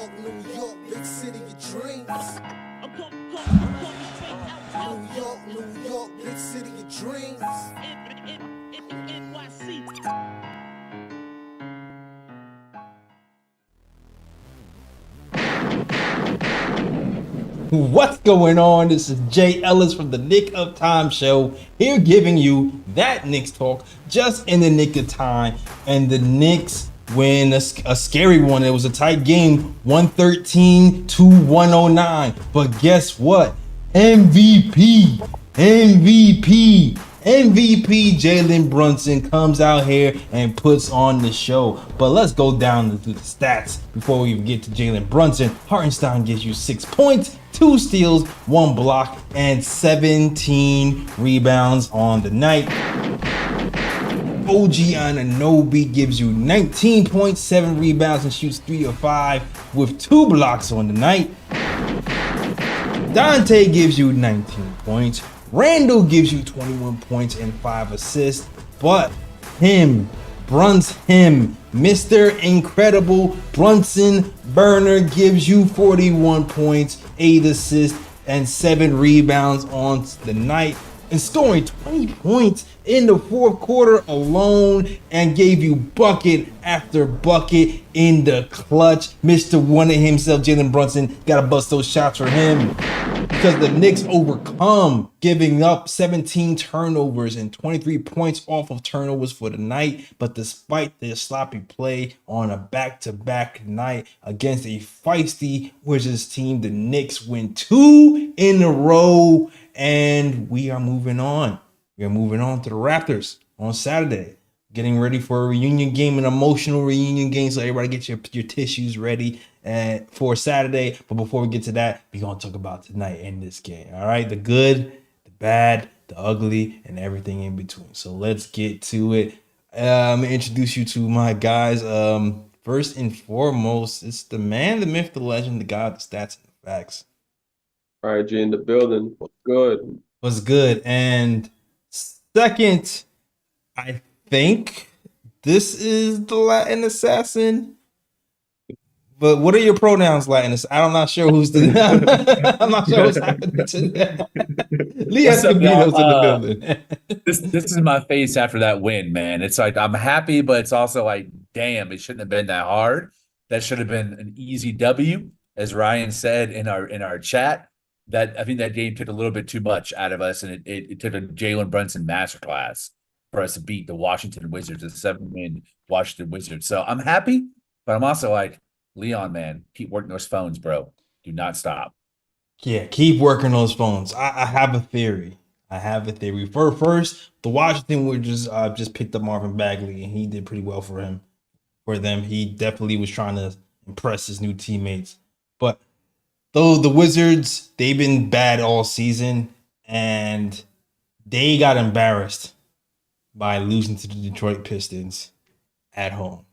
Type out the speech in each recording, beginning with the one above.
New York, big city of dreams. New York, big city of dreams. What's going on? This is Jay Ellis from the Nick of Time Show, here giving you that Knicks talk just in the nick of time. And the Knicks win a scary one. It was a tight game, 113 to 109. But guess what? MVP Jalen Brunson comes out here and puts on the show. But let's go down through the stats before we even get to Jalen Brunson. Hartenstein gives you 6 points, 2 steals, 1 block, and 17 rebounds on the night. OG Anunoby gives you 19 points, 7 rebounds, and shoots 3 of 5 with 2 blocks on the night. Dante gives you 19 points. Randall gives you 21 points and 5 assists. But Mr. Incredible Brunson Burner gives you 41 points, 8 assists, and 7 rebounds on the night, and scoring 20 points in the fourth quarter alone, and gave you bucket after bucket in the clutch. Mr. Wonder himself, Jalen Brunson, gotta bust those shots for him. Because the Knicks overcome, giving up 17 turnovers and 23 points off of turnovers for the night. But despite their sloppy play on a back-to-back night against a feisty Wizards team, the Knicks win 2 in a row, and we are moving on. We are moving on to the Raptors on Saturday. Getting ready for a reunion game, an emotional reunion game, so everybody get your tissues ready for Saturday. But before we get to that, we're going to talk about tonight in this game. All right, the good, the bad, the ugly, and everything in between. So let's get to it. I'm going to introduce you to my guys. First and foremost, it's the man, the myth, the legend, the guy, the stats, and the facts. All right, G in the building. What's good? What's good? And second, I think this is the Latin assassin. But what are your pronouns, Latin? I'm not sure who's the. I'm not sure what's happening today. Lee Escobedo's in the building. This is my face after that win, man. It's like I'm happy, but it's also like, damn, it shouldn't have been that hard. That should have been an easy W, as Ryan said in our chat. That I think that game took a little bit too much out of us, and it took a Jalen Brunson masterclass for us to beat the Washington Wizards, the 7-win Washington Wizards. So I'm happy, but I'm also like, Leon, man, keep working those phones, bro. Do not stop. Yeah, keep working those phones. I have a theory. First, the Washington Wizards just picked up Marvin Bagley, and he did pretty well for them. He definitely was trying to impress his new teammates. But though the Wizards, they've been bad all season, and they got embarrassed by losing to the Detroit Pistons at home.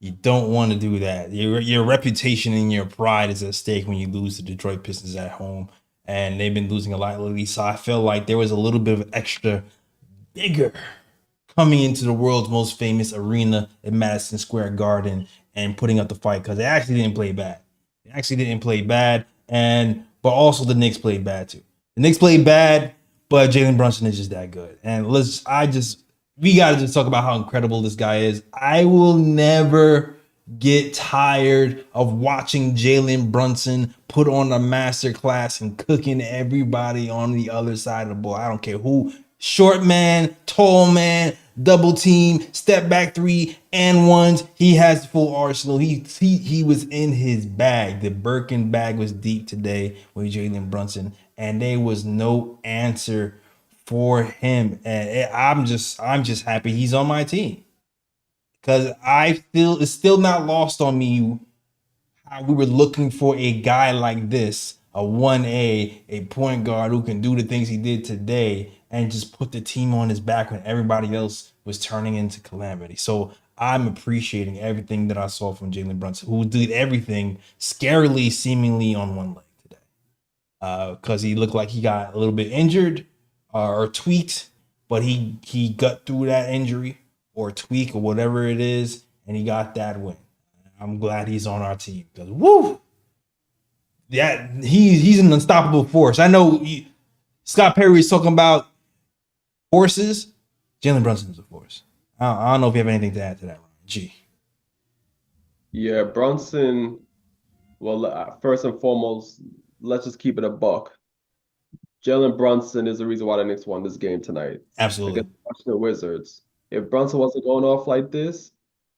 You don't want to do that. Your reputation and your pride is at stake when you lose to Detroit Pistons at home, and they've been losing a lot lately. So I feel like there was a little bit of extra vigor coming into the world's most famous arena at Madison Square Garden and putting up the fight, because they actually didn't play bad. But also the Knicks played bad too. The Knicks played bad, but Jalen Brunson is just that good. And we got to just talk about how incredible this guy is. I will never get tired of watching Jalen Brunson put on a masterclass and cooking everybody on the other side of the ball. I don't care who. Short man, tall man, double team, step back 3 and ones. He has the full arsenal. He was in his bag. The Birkin bag was deep today with Jalen Brunson, and there was no answer for him. And I'm just happy he's on my team, because it's still not lost on me how we were looking for a guy like this, a 1A, a point guard who can do the things he did today and just put the team on his back when everybody else was turning into calamity. So I'm appreciating everything that I saw from Jalen Brunson, who did everything scarily, seemingly on one leg today. Because he looked like he got a little bit injured or tweaked, but he got through that injury or tweak or whatever it is, and he got that win. I'm glad he's on our team, because woo, Yeah, he's an unstoppable force. I know Scott Perry is talking about forces. Jalen Brunson is a force. I don't know if you have anything to add to that, Ryan. G. Yeah, Brunson. Well, first and foremost, let's just keep it a buck. Jalen Brunson is the reason why the Knicks won this game tonight Absolutely. against the Washington Wizards. If Brunson wasn't going off like this,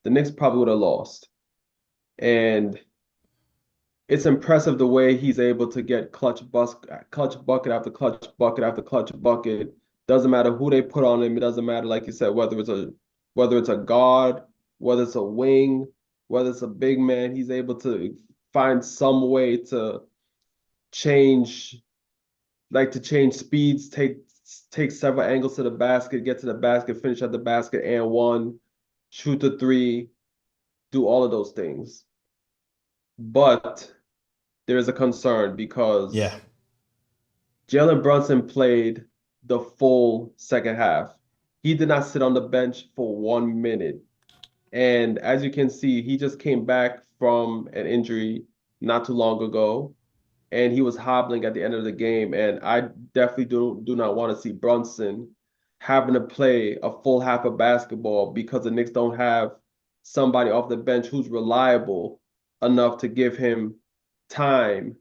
the Knicks probably would have lost. And it's impressive the way he's able to get clutch bucket after clutch bucket after clutch bucket. Doesn't matter who they put on him. It doesn't matter, like you said, whether it's a guard, whether it's a wing, whether it's a big man. He's able to find some way to change, change speeds, take several angles to the basket, get to the basket, finish at the basket and one, shoot the three, do all of those things. But there's a concern because Yeah. Jalen Brunson played the full second half. He did not sit on the bench for 1 minute. And as you can see, he just came back from an injury not too long ago, and he was hobbling at the end of the game. And I definitely do not want to see Brunson having to play a full half of basketball because the Knicks don't have somebody off the bench who's reliable enough to give him time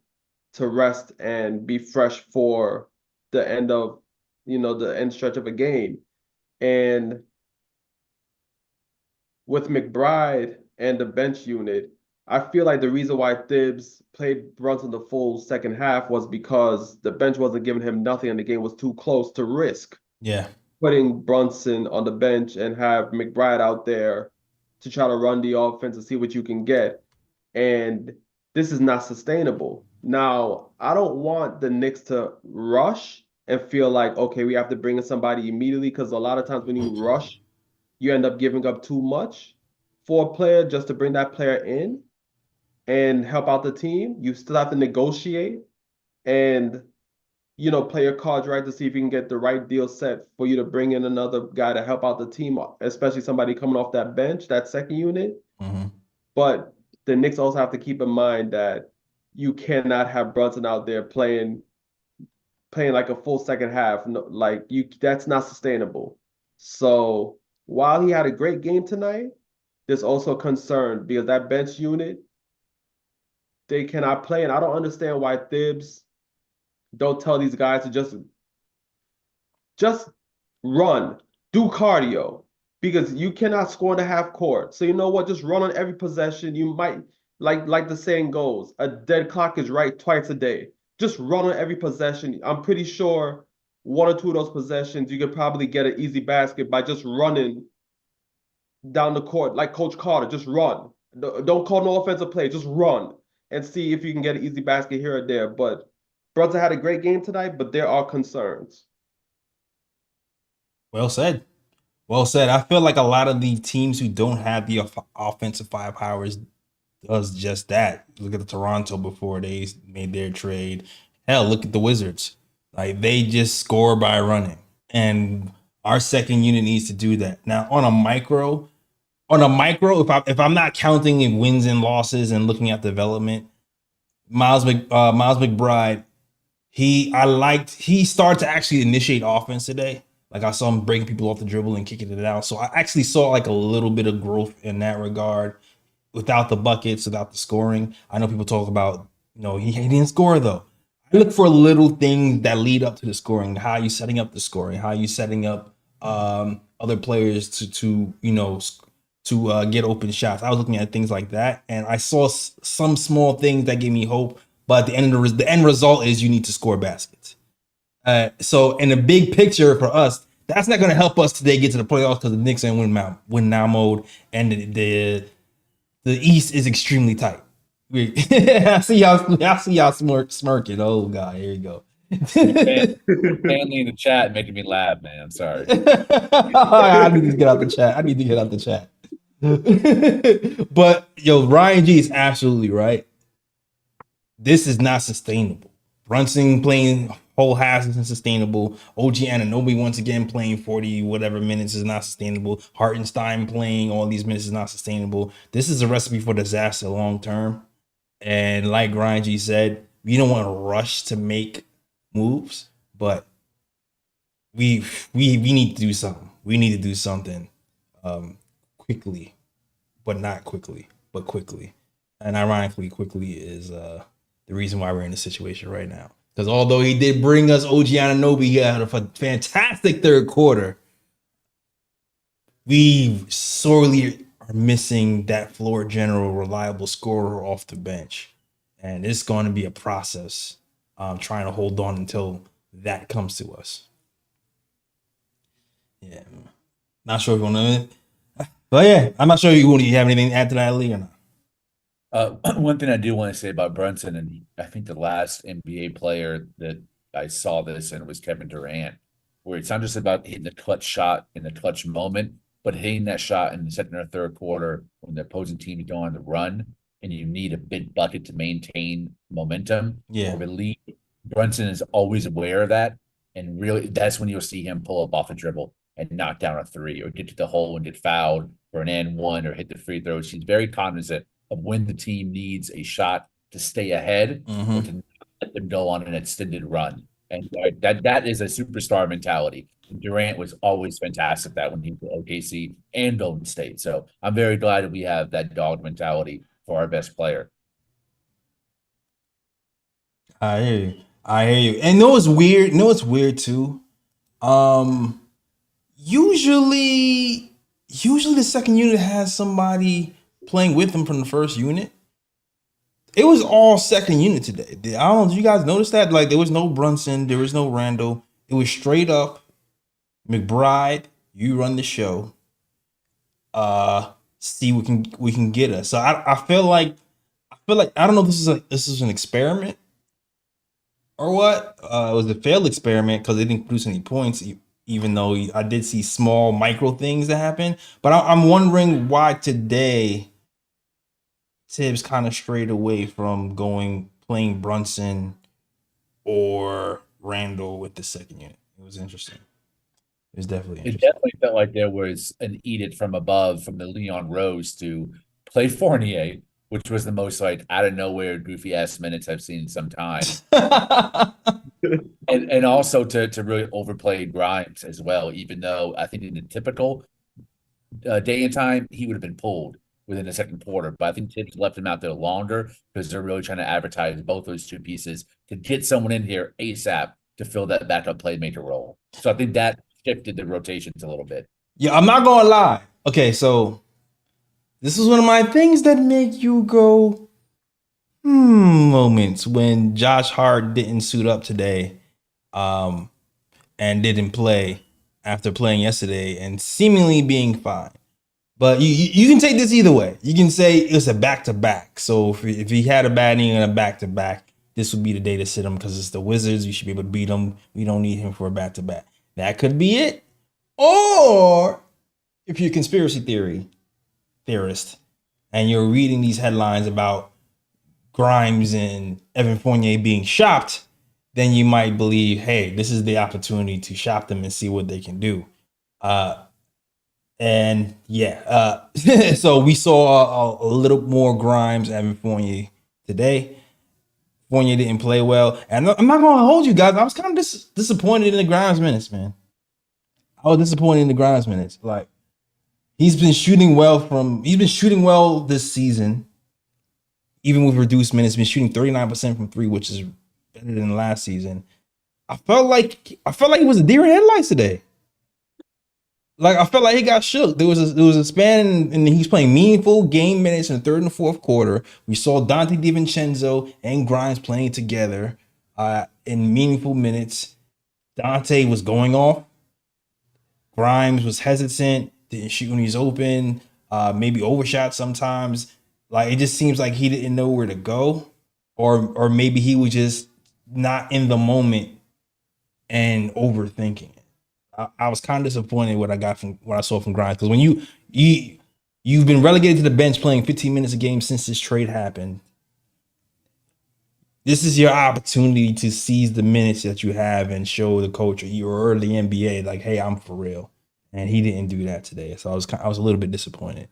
to rest and be fresh for the end of, the end stretch of a game. And with McBride and the bench unit, I feel like the reason why Thibs played Brunson the full second half was because the bench wasn't giving him nothing and the game was too close to risk Yeah. putting Brunson on the bench and have McBride out there to try to run the offense and see what you can get. And this is not sustainable. Now, I don't want the Knicks to rush and feel like, okay, we have to bring in somebody immediately, because a lot of times when you rush, you end up giving up too much for a player just to bring that player in and help out the team. You still have to negotiate and, play your cards right to see if you can get the right deal set for you to bring in another guy to help out the team, especially somebody coming off that bench, that second unit. Mm-hmm. But the Knicks also have to keep in mind that you cannot have Brunson out there playing like a full second half. No, that's not sustainable. So while he had a great game tonight, there's also concern because that bench unit, they cannot play. And I don't understand why Thibs don't tell these guys to just run, do cardio, because you cannot score in the half court. So you know what? Just run on every possession. You might, like the saying goes, a dead clock is right twice a day. Just run on every possession. I'm pretty sure one or two of those possessions, you could probably get an easy basket by just running down the court, like Coach Carter. Just run. Don't call no offensive play. Just run and see if you can get an easy basket here or there. But Brunson had a great game tonight, but there are concerns. Well said. Well said. I feel like a lot of the teams who don't have the offensive firepower does just that. Look at the Toronto before they made their trade. Hell, look at the Wizards. Like, they just score by running. And our second unit needs to do that. Now, on a micro, if I'm not counting in wins and losses and looking at development, Miles McBride, he started to actually initiate offense today. Like, I saw him breaking people off the dribble and kicking it out. So I actually saw like a little bit of growth in that regard without the buckets, without the scoring. I know people talk about, he didn't score though. I look for little things that lead up to the scoring. How are you setting up the scoring? How are you setting up other players to get open shots? I was looking at things like that, and I saw some small things that gave me hope. But the end result is you need to score baskets. So in the big picture for us, that's not going to help us today get to the playoffs because the Knicks are in win now mode, and the East is extremely tight. I see y'all smirking. Oh God, here you go. Family in the chat making me laugh, man. I'm sorry. I need to get out the chat. But Ryan G is absolutely right. This is not sustainable. Brunson playing whole halves isn't sustainable. OG Anunoby once again playing 40 whatever minutes is not sustainable. Hartenstein playing all these minutes is not sustainable. This is a recipe for disaster long term. And like Ryan G said, we don't want to rush to make moves, but we need to do something. We need to do something quickly, but not quickly, but quickly. And ironically, quickly is the reason why we're in this situation right now. Because although he did bring us OG Anunoby, he had a fantastic third quarter. We sorely are missing that floor general, reliable scorer off the bench. And it's going to be a process trying to hold on until that comes to us. Yeah. Not sure if you want to. But yeah, I'm not sure you have anything to add to that, Lee, or not. One thing I do want to say about Brunson, and I think the last NBA player that I saw this in was Kevin Durant, where it's not just about hitting the clutch shot in the clutch moment, but hitting that shot in the second or third quarter when the opposing team is going on the run and you need a big bucket to maintain momentum Yeah. or lead. Brunson is always aware of that. And really, that's when you'll see him pull up off a dribble and knock down a three or get to the hole and get fouled for an and one or hit the free throws. He's very cognizant of when the team needs a shot to stay ahead or to let them go on an extended run. And that is a superstar mentality. Durant was always fantastic at that when he was at OKC and Golden State. So I'm very glad that we have that dog mentality for our best player. I hear you. And know it's weird. It's weird too. Usually the second unit has somebody playing with them from the first unit. It was all second unit today. I don't know. Did you guys notice that? Like, there was no Brunson, there was no Randall. It was straight up McBride. You run the show. See what we can get us. So I feel like I don't know if this is an experiment or what. It was a failed experiment because they didn't produce any points. Even though I did see small micro things that happen, but I'm wondering why today Tibbs kind of strayed away from playing Brunson or Randall with the second unit. It was interesting. It was definitely interesting. It definitely felt like there was an edict from above from the Leon Rose to play Fournier, which was the most like out of nowhere goofy ass minutes I've seen in some time. and also to really overplay Grimes as well, even though I think in the typical day and time he would have been pulled within the second quarter, but I think Tibbs left him out there longer because they're really trying to advertise both those two pieces to get someone in here ASAP to fill that backup playmaker role. So I think that shifted the rotations a little bit. Yeah, I'm not gonna lie. Okay, so this is one of my things that make you go moments when Josh Hart didn't suit up today and didn't play after playing yesterday and seemingly being fine. But you can take this either way. You can say it's a back-to-back. So if he had a bad inning and a back-to-back, this would be the day to sit him because it's the Wizards. You should be able to beat them. We don't need him for a back-to-back. That could be it. Or if you're a conspiracy theorist and you're reading these headlines about Grimes and Evan Fournier being shopped, then you might believe, hey, this is the opportunity to shop them and see what they can do. So we saw a little more Grimes, Evan Fournier today. Fournier didn't play well, and I'm not gonna hold you guys. I was kind of disappointed in the Grimes minutes, man. I was disappointed in the Grimes minutes. Like, he's been shooting well this season, even with reduced minutes. Been shooting 39% from three, which is better than last season. I felt like he was a deer in headlights today. Like, I felt like he got shook. There was a span, and he's playing meaningful game minutes in the third and fourth quarter. We saw Dante DiVincenzo and Grimes playing together in meaningful minutes. Dante was going off. Grimes was hesitant, didn't shoot when he's open, maybe overshot sometimes. Like, it just seems like he didn't know where to go, or maybe he was just not in the moment and overthinking it. I was kind of disappointed what I saw from Grimes, because when you've been relegated to the bench playing 15 minutes a game since this trade happened, this is your opportunity to seize the minutes that you have and show the coach or the NBA like, hey, I'm for real. And he didn't do that today, so I was a little bit disappointed.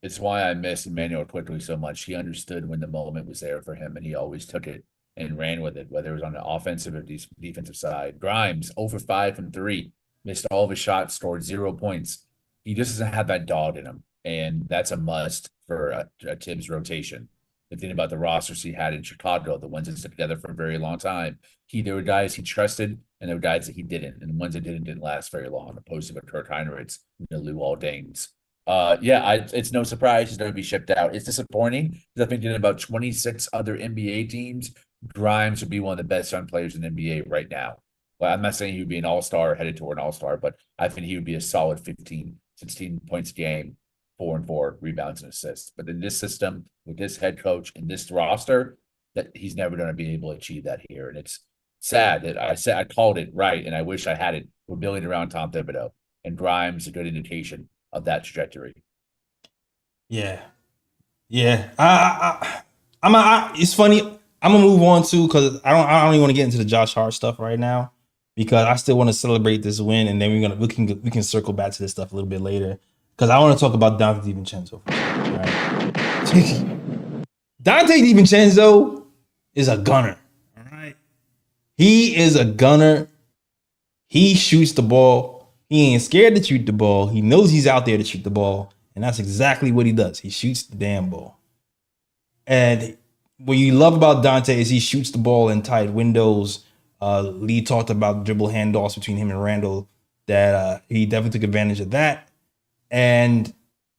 It's why I miss Emmanuel quickly so much. He understood when the moment was there for him, and he always took it and ran with it, whether it was on the offensive or defensive side. Grimes, over 5 from 3, missed all of his shots, scored 0 points. He just doesn't have that dog in him, and that's a must for a Tibbs rotation. The thing about the rosters he had in Chicago, the ones that stuck together for a very long time, there were guys he trusted, and there were guys that he didn't, and the ones that didn't last very long, opposed to the Kirk Heinrichs, the Lou Aldanes. It's no surprise he's going to be shipped out. It's disappointing because I'm thinking about 26 other NBA teams. Grimes would be one of the best young players in the NBA right now. Well, I'm not saying he would be an all-star, headed toward an all-star, but I think he would be a solid 15, 16 points a game, 4 and 4 rebounds and assists. But in this system, with this head coach and this roster, that he's never going to be able to achieve that here. And it's sad that I called it right, and I wish I had it. We're building around Tom Thibodeau, and Grimes is a good indication of that trajectory. Yeah. It's funny. I'm gonna move on too because I don't even want to get into the Josh Hart stuff right now because I still want to celebrate this win, and then we can circle back to this stuff a little bit later because I want to talk about Dante DiVincenzo. Right. Dante DiVincenzo is a gunner. All right, he is a gunner. He shoots the ball. He ain't scared to shoot the ball. He knows he's out there to shoot the ball. And that's exactly what he does. He shoots the damn ball. And what you love about Dante is he shoots the ball in tight windows. Lee talked about dribble handoffs between him and Randall, that he definitely took advantage of that. And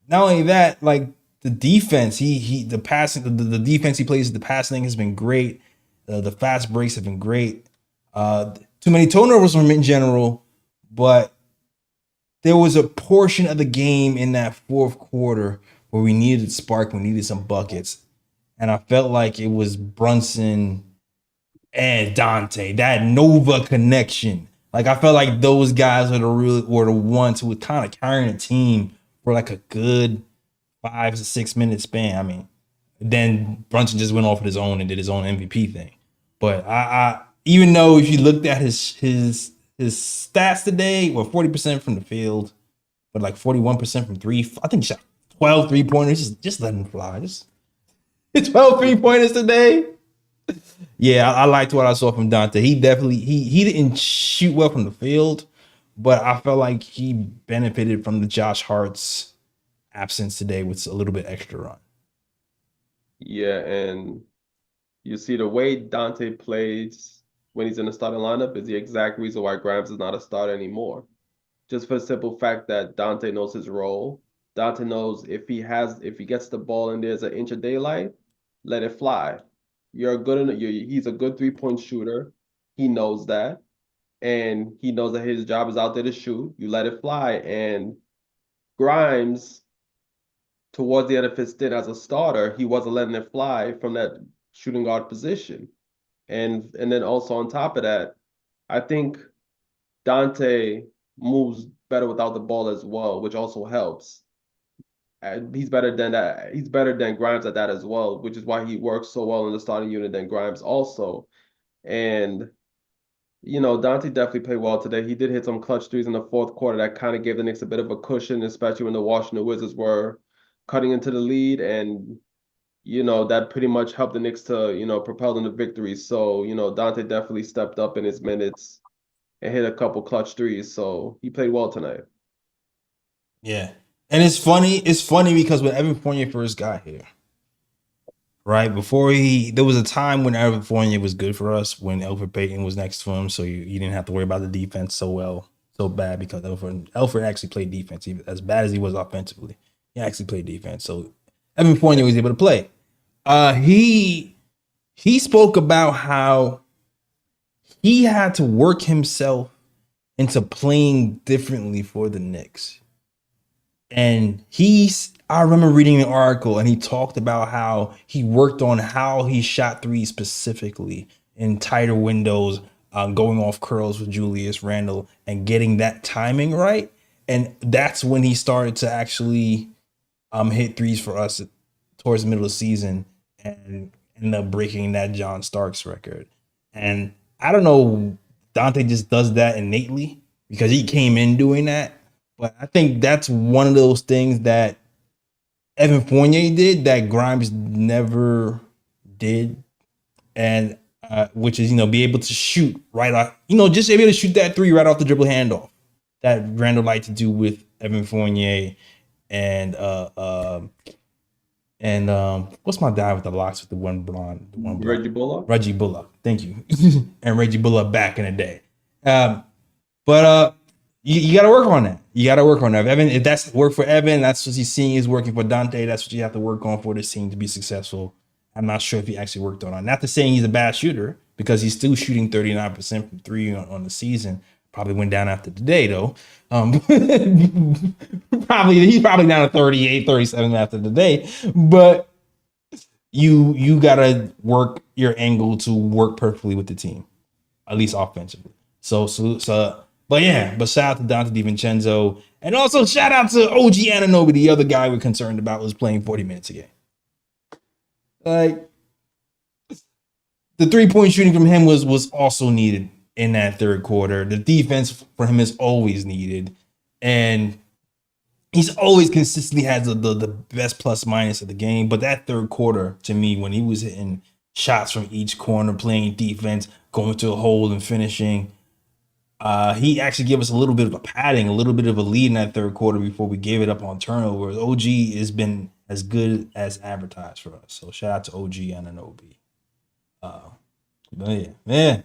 not only that, like the defense, the passing, the defense he plays, the passing has been great. The fast breaks have been great. Too many turnovers from him in general, but there was a portion of the game in that fourth quarter where we needed spark, we needed some buckets. And I felt like it was Brunson and Dante, that Nova connection. Like I felt like those guys were the ones who were kind of carrying the team for like a good 5 to 6 minute span. I mean, then Brunson just went off of his own and did his own MVP thing. But I even though if you looked at his stats today were 40% from the field, but like 41% from three. I think he shot 12 3-pointers. Just let him fly. Just 12 3-pointers today. Yeah, I liked what I saw from Dante. He definitely he didn't shoot well from the field, but I felt like he benefited from the Josh Hart's absence today with a little bit extra run. Yeah, and you see the way Dante plays when he's in the starting lineup is the exact reason why Grimes is not a starter anymore. Just for the simple fact that Dante knows his role. Dante knows if he gets the ball and there's an inch of daylight, let it fly. He's a good 3-point shooter. He knows that. And he knows that his job is out there to shoot. You let it fly. And Grimes, towards the end of his stint as a starter, he wasn't letting it fly from that shooting guard position. And then also on top of that, I think Dante moves better without the ball as well, which also helps. And he's better than that. He's better than Grimes at that as well, which is why he works so well in the starting unit than Grimes also. And Dante definitely played well today. He did hit some clutch threes in the fourth quarter that kind of gave the Knicks a bit of a cushion, especially when the Washington Wizards were cutting into the lead, and that pretty much helped the Knicks to propel them to victory. So Dante definitely stepped up in his minutes and hit a couple clutch threes. So he played well tonight. Yeah. And it's funny because when Evan Fournier first got here, right, there was a time when Evan Fournier was good for us when Elfrid Payton was next to him, so you didn't have to worry about the defense so bad because Elfrid actually played defense. As bad as he was offensively, he actually played defense. So Evan Fournier was able to play. He spoke about how he had to work himself into playing differently for the Knicks. And I remember reading an article and he talked about how he worked on how he shot threes specifically in tighter windows, going off curls with Julius Randle and getting that timing right. And that's when he started to actually hit threes for us towards the middle of the season and ended up breaking that John Starks record. And I don't know, Dante just does that innately because he came in doing that. But I think that's one of those things that Evan Fournier did that Grimes never did, and which is be able to shoot right off, just able to shoot that three right off the dribble handoff that Randall liked to do with Evan Fournier and what's my guy with the locks with the one blonde, Reggie Bullock. Reggie Bullock, thank you, and Reggie Bullock back in the day. But you got to work on that. You got to work on that. If that's worked for Evan, that's what he's seeing is working for Dante. That's what you have to work on for this team to be successful. I'm not sure if he actually worked on it. Not to saying he's a bad shooter, because he's still shooting 39% from three on the season. Probably went down after today, though. He's probably down to 38, 37 after today. But you got to work your angle to work perfectly with the team, at least offensively. So but shout out to Dante DiVincenzo. And also shout out to OG Anunoby, the other guy we're concerned about was playing 40 minutes a game. Like, the 3-point shooting from him was also needed in that third quarter. The defense for him is always needed. And he's always consistently has the best plus minus of the game. But that third quarter, to me, when he was hitting shots from each corner, playing defense, going to a hole and finishing, he actually gave us a little bit of a padding, a little bit of a lead in that third quarter before we gave it up on turnovers. OG has been as good as advertised for us. So shout out to OG Anunoby. But yeah.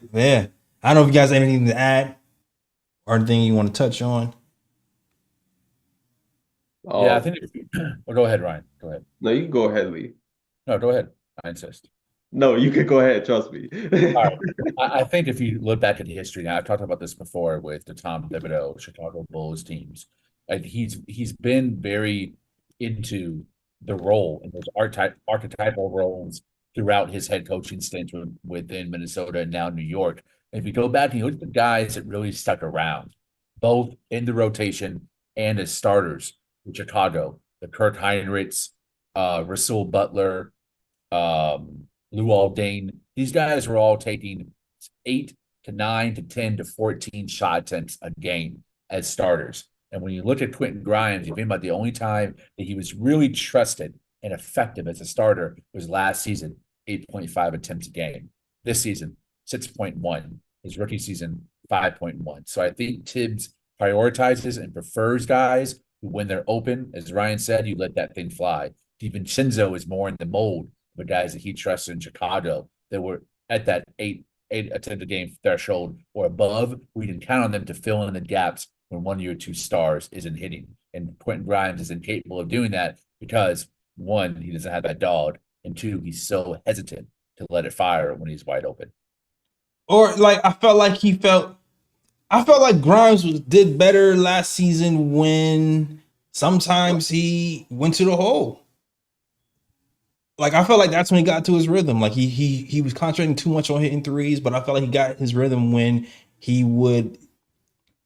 I don't know if you guys have anything to add or anything you want to touch on. Yeah, I think. Well, go ahead, Ryan. Go ahead. No, you can go ahead, Lee. No, go ahead. I insist. No, you can go ahead. Trust me. All right. I think if you look back at the history now, I've talked about this before with the Tom Thibodeau Chicago Bulls teams. He's been very into the role and those archetypal roles throughout his head coaching stint within Minnesota and now New York. And if you go back and you look at the guys that really stuck around, both in the rotation and as starters in Chicago, the Kirk Heinrichs, Rasul Butler, Lou Aldane, these guys were all taking 8 to 9 to 10 to 14 shot attempts a game as starters. And when you look at Quentin Grimes, you think about the only time that he was really trusted and effective as a starter was last season, 8.5 attempts a game. This season, 6.1. His rookie season, 5.1. So I think Tibbs prioritizes and prefers guys who, when they're open, as Ryan said, you let that thing fly. DiVincenzo is more in the mold of the guys that he trusts in Chicago that were at that 8 attempt a game threshold or above. We can count on them to fill in the gaps when one of your two stars isn't hitting. And Quentin Grimes is incapable of doing that because, one, he doesn't have that dog, and two, he's so hesitant to let it fire when he's wide open. Or I felt like Grimes did better last season when sometimes he went to the hole. Like, I felt like that's when he got to his rhythm. Like, he was concentrating too much on hitting threes, but I felt like he got his rhythm when he would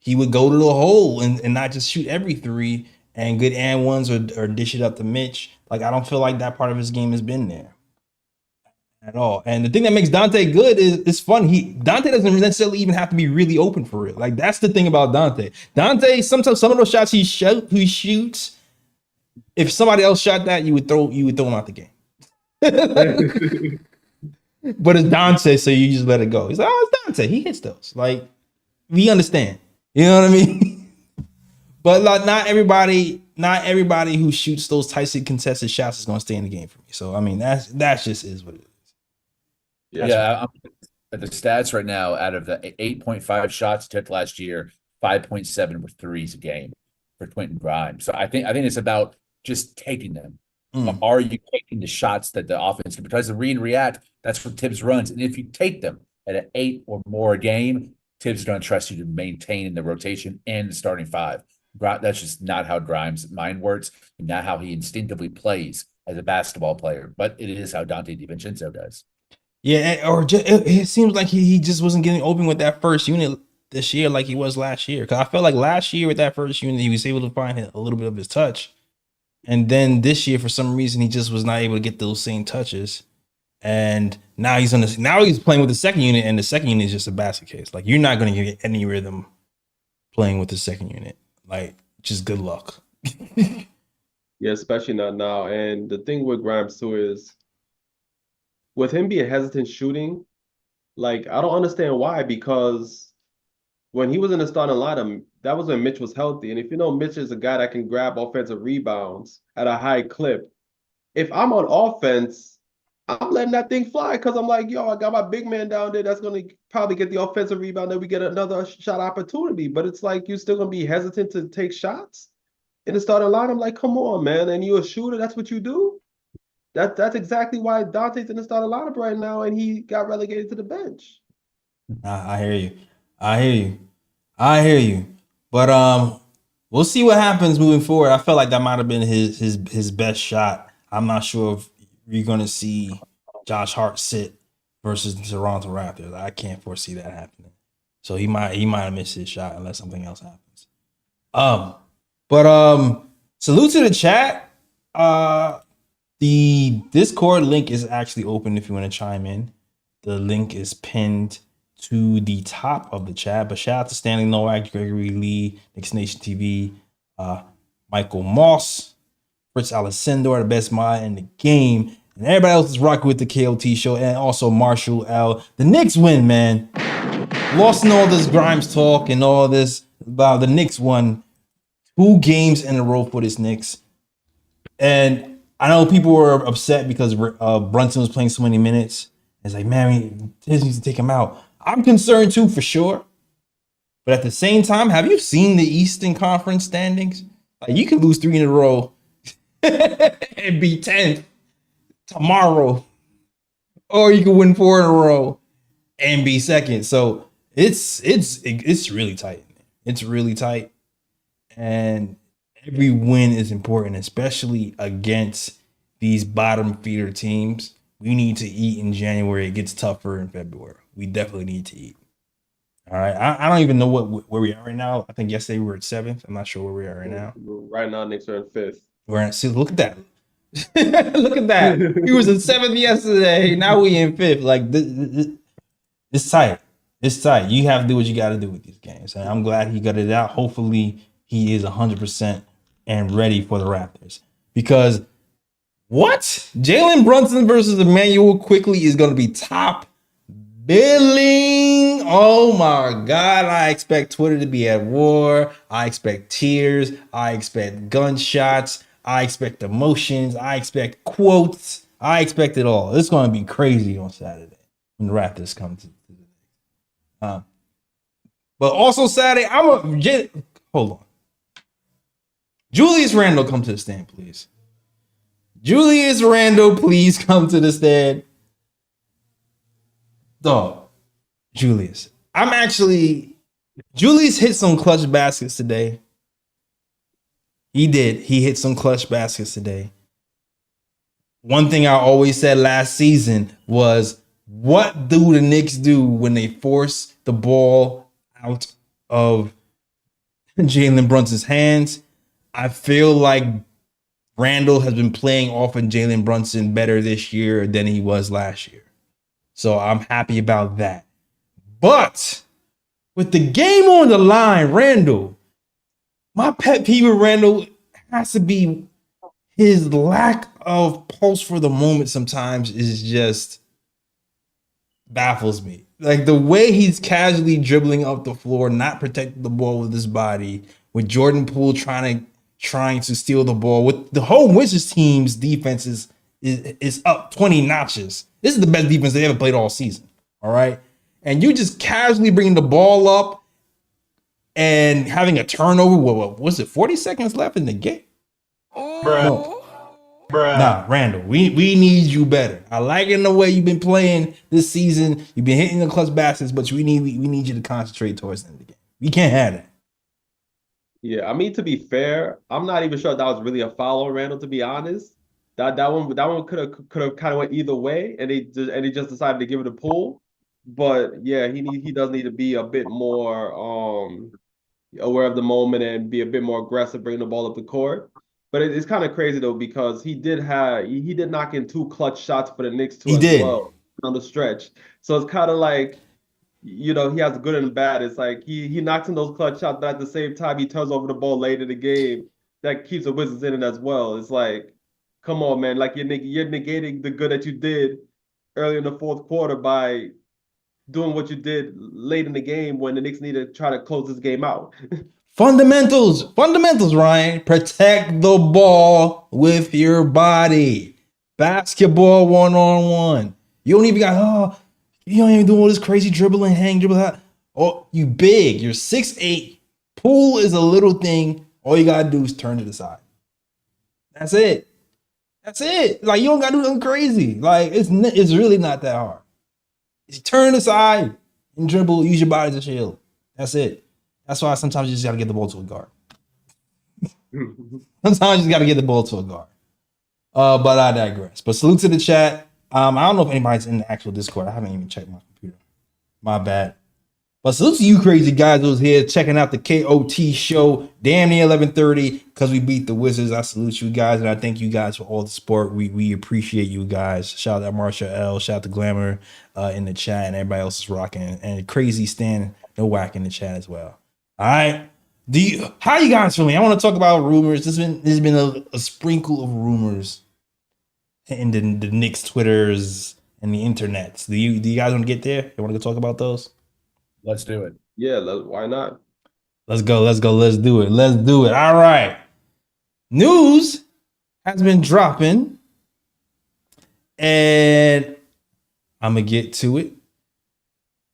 go to the hole and not just shoot every three and good and ones or dish it up to Mitch. Like, I don't feel like that part of his game has been there at all. And the thing that makes Dante good is it's fun. Dante doesn't necessarily even have to be really open for it. Like, that's the thing about Dante. Dante, sometimes some of those shots he shoots, if somebody else shot that, you would throw him out the game. But it's Dante, so you just let it go. He's like, oh, it's Dante. He hits those. Like, we understand. You know what I mean? But like, not everybody who shoots those tightly contested shots is going to stay in the game for me. So I mean, that's just is what it is. Yeah, I'm at the stats right now. Out of the 8.5 shots he took last year, 5.7 were threes a game for Quentin Grimes. So I think it's about just taking them. Are you taking the shots that the offense can? Because the read and react, that's what Tibbs runs. And if you take them at an 8 or more a game, Tibbs is going to trust you to maintain the rotation and the starting five. That's just not how Grimes' mind works, and not how he instinctively plays as a basketball player. But it is how Dante DiVincenzo does. Yeah, or it seems like he just wasn't getting open with that first unit this year like he was last year. Because I felt like last year with that first unit, he was able to find a little bit of his touch. And then this year, for some reason, he just was not able to get those same touches. And now he's playing with the second unit, and the second unit is just a basket case. Like, you're not going to get any rhythm playing with the second unit. Like, just good luck. Yeah, especially not now. And the thing with Grimes too is with him being hesitant shooting, like I don't understand why, because when he was in the starting lineup, that was when Mitch was healthy. And if you know Mitch is a guy that can grab offensive rebounds at a high clip, if I'm on offense, I'm letting that thing fly because I'm like, yo, I got my big man down there that's going to probably get the offensive rebound, then we get another shot opportunity. But it's like you're still going to be hesitant to take shots in the starting line. I'm like, come on, man. And you're a shooter. That's what you do. That's exactly why Dante's in the starting lineup right now, and he got relegated to the bench. I hear you. I hear you. I hear you. But we'll see what happens moving forward. I felt like that might have been his best shot. I'm not sure if you're gonna see Josh Hart sit versus the Toronto Raptors. I can't foresee that happening. So he might have missed his shot unless something else happens. But salute to the chat. The Discord link is actually open if you want to chime in. The link is pinned to the top of the chat. But shout out to Stanley Nowak, Gregory Lee, Knicks Nation TV, Michael Moss, Fritz Alessandro, the best mind in the game, and everybody else is rocking with the KOT show, and also Marshall L. The Knicks win, man. Lost in all this Grimes talk and all this about the Knicks won 2 games in a row for this Knicks. And I know people were upset because Brunson was playing so many minutes. It's like, man, Tiz needs to take him out. I'm concerned too, for sure. But at the same time, have you seen the Eastern Conference standings? Like, you can lose 3 in a row and be 10th tomorrow, or you can win 4 in a row and be 2nd. So it's really tight. It's really tight, and every win is important, especially against these bottom feeder teams. We need to eat in January. It gets tougher in February. We definitely need to eat. All right. I don't even know where we are right now. I think yesterday we were at 7th. I'm not sure where we are right now. Right now, Knicks are in 5th. We're at 6th. Look at that. Look at that. We was in 7th yesterday. Now we in 5th. Like, it's tight. It's tight. You have to do what you got to do with these games. And I'm glad he got it out. Hopefully he is 100% and ready for the Raptors. Because what? Jalen Brunson versus Emmanuel Quickly is going to be top billing. Oh my God. I expect Twitter to be at war. I expect tears. I expect gunshots. I expect emotions. I expect quotes. I expect it all. It's going to be crazy on Saturday when the Raptors come to the but also Saturday, hold on. Julius Randle, come to the stand, please. Julius Randle, please come to the stand. Dog, Julius. Julius hit some clutch baskets today. He did. He hit some clutch baskets today. One thing I always said last season was, what do the Knicks do when they force the ball out of Jalen Brunson's hands? I feel like Randle has been playing off of Jalen Brunson better this year than he was last year. So I'm happy about that. But with the game on the line, Randle, my pet peeve with Randle has to be his lack of pulse for the moment sometimes is just baffles me. Like the way he's casually dribbling up the floor, not protecting the ball with his body, with Jordan Poole trying to steal the ball, with the whole Wizards team's defense is up 20 notches. This is the best defense they ever played all season. All right. And you just casually bringing the ball up and having a turnover. What was it? 40 seconds left in the game. No. Nah, Randle, we need you better. I like it in the way you've been playing this season. You've been hitting the clutch baskets, but we need you to concentrate towards the end of the game. We can't have that. Yeah, I mean, to be fair, I'm not even sure that was really a foul on Randle, to be honest. That one could have kind of went either way, and they just decided to give it a pull. But yeah, he does need to be a bit more aware of the moment and be a bit more aggressive, bringing the ball up the court. But it's kind of crazy though, because he did knock in 2 clutch shots for the Knicks too well on the stretch. So it's kind of like, you know, he has the good and the bad. It's like he knocks in those clutch shots, but at the same time he turns over the ball late in the game. that keeps the Wizards in it as well. It's like, come on, man. Like you're negating the good that you did early in the fourth quarter by doing what you did late in the game when the Knicks need to try to close this game out. Fundamentals, Ryan. Protect the ball with your body. Basketball 1-on-1. You don't even you don't even do all this crazy dribbling, dribble that. Oh, you big. You're 6'8". Pool is a little thing. All you gotta do is turn to the side. That's it. Like you don't gotta do nothing crazy. Like it's really not that hard. It's turn aside and dribble. Use your body as a shield. That's it. That's why sometimes you just got to get the ball to a guard. Sometimes you just got to get the ball to a guard. But I digress. But salute to the chat. I don't know if anybody's in the actual Discord. I haven't even checked my computer. My bad. But salute to you crazy guys who's here checking out the KOT show. Damn near 11:30 because we beat the Wizards. I salute you guys and I thank you guys for all the support. We appreciate you guys. Shout out to Marsha L. Shout out to Glamour in the chat and everybody else is rocking. And Crazy Stan No Whack in the chat as well. All right. How you guys feeling? I want to talk about rumors. There's been a sprinkle of rumors in the Knicks Twitters and the internets. Do you guys want to get there? You want to go talk about those? Let's do it. Yeah, why not? Let's go. Let's do it. All right. News has been dropping and I'm gonna get to it.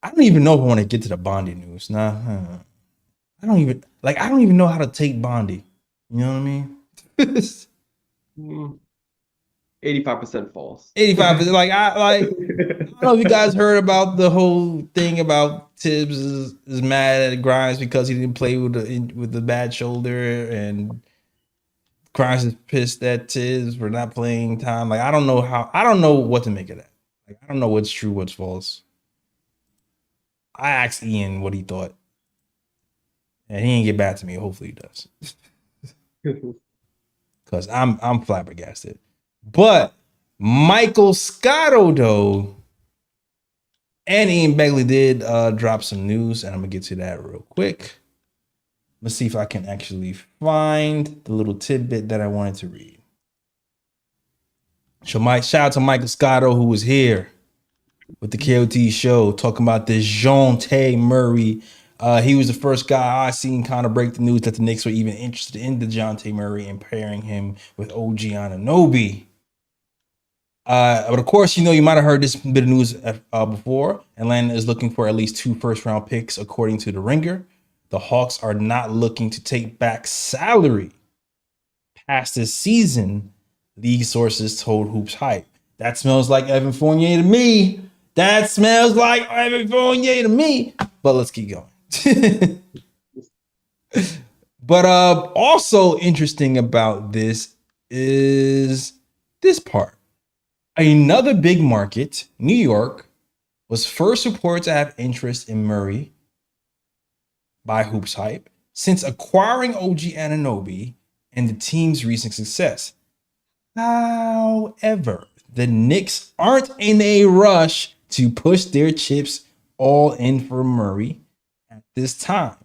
I don't even know if I want to get to the Bondi news. I don't even know how to take Bondi. You know what I mean? 85% false. 85%. I don't know if you guys heard about the whole thing about Tibbs is mad at Grimes because he didn't play with the bad shoulder, and Grimes is pissed at Tibbs for not playing time. I don't know what to make of that. I don't know what's true, what's false. I asked Ian what he thought. And he didn't get back to me. Hopefully he does. Because I'm flabbergasted. But Michael Scotto, though, and Ian Begley did drop some news, and I'm going to get to that real quick. Let's see if I can actually find the little tidbit that I wanted to read. So shout out to Michael Scotto, who was here with the KOT show, talking about this DeJounte Murray. He was the first guy I seen kind of break the news that the Knicks were even interested in DeJounte Murray and pairing him with OG Anunoby. But of course, you might have heard this bit of news before. Atlanta is looking for at least 2 first-round picks, according to The Ringer. The Hawks are not looking to take back salary past this season, league sources told Hoops Hype. That smells like Evan Fournier to me. But let's keep going. But also interesting about this is this part. Another big market, New York, was first reported to have interest in Murray by Hoops Hype since acquiring OG Anunoby and the team's recent success. However, the Knicks aren't in a rush to push their chips all in for Murray at this time,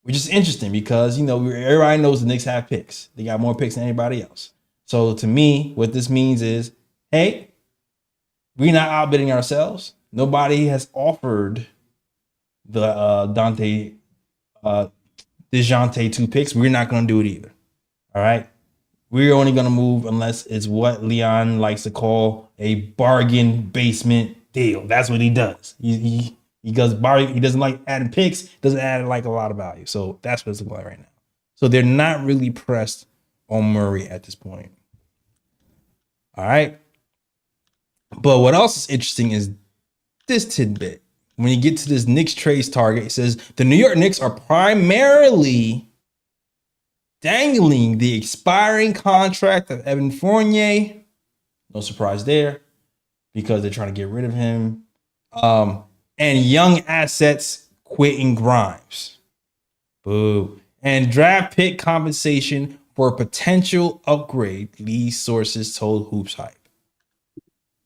which is interesting because, everybody knows the Knicks have picks. They got more picks than anybody else. So to me, what this means is, hey, we're not outbidding ourselves. Nobody has offered the DeJounte 2 picks. We're not going to do it either. All right. We're only going to move unless it's what Leon likes to call a bargain basement deal. That's what he does. He does bargain. He doesn't like adding picks. Doesn't add a lot of value. So that's what it's looking like right now. So they're not really pressed on Murray at this point. All right. But what else is interesting is this tidbit. When you get to this Knicks trades target, it says the New York Knicks are primarily dangling the expiring contract of Evan Fournier. No surprise there because they're trying to get rid of him. And young assets, Quentin Grimes. Boo. And draft pick compensation for a potential upgrade, these sources told Hoops Hype.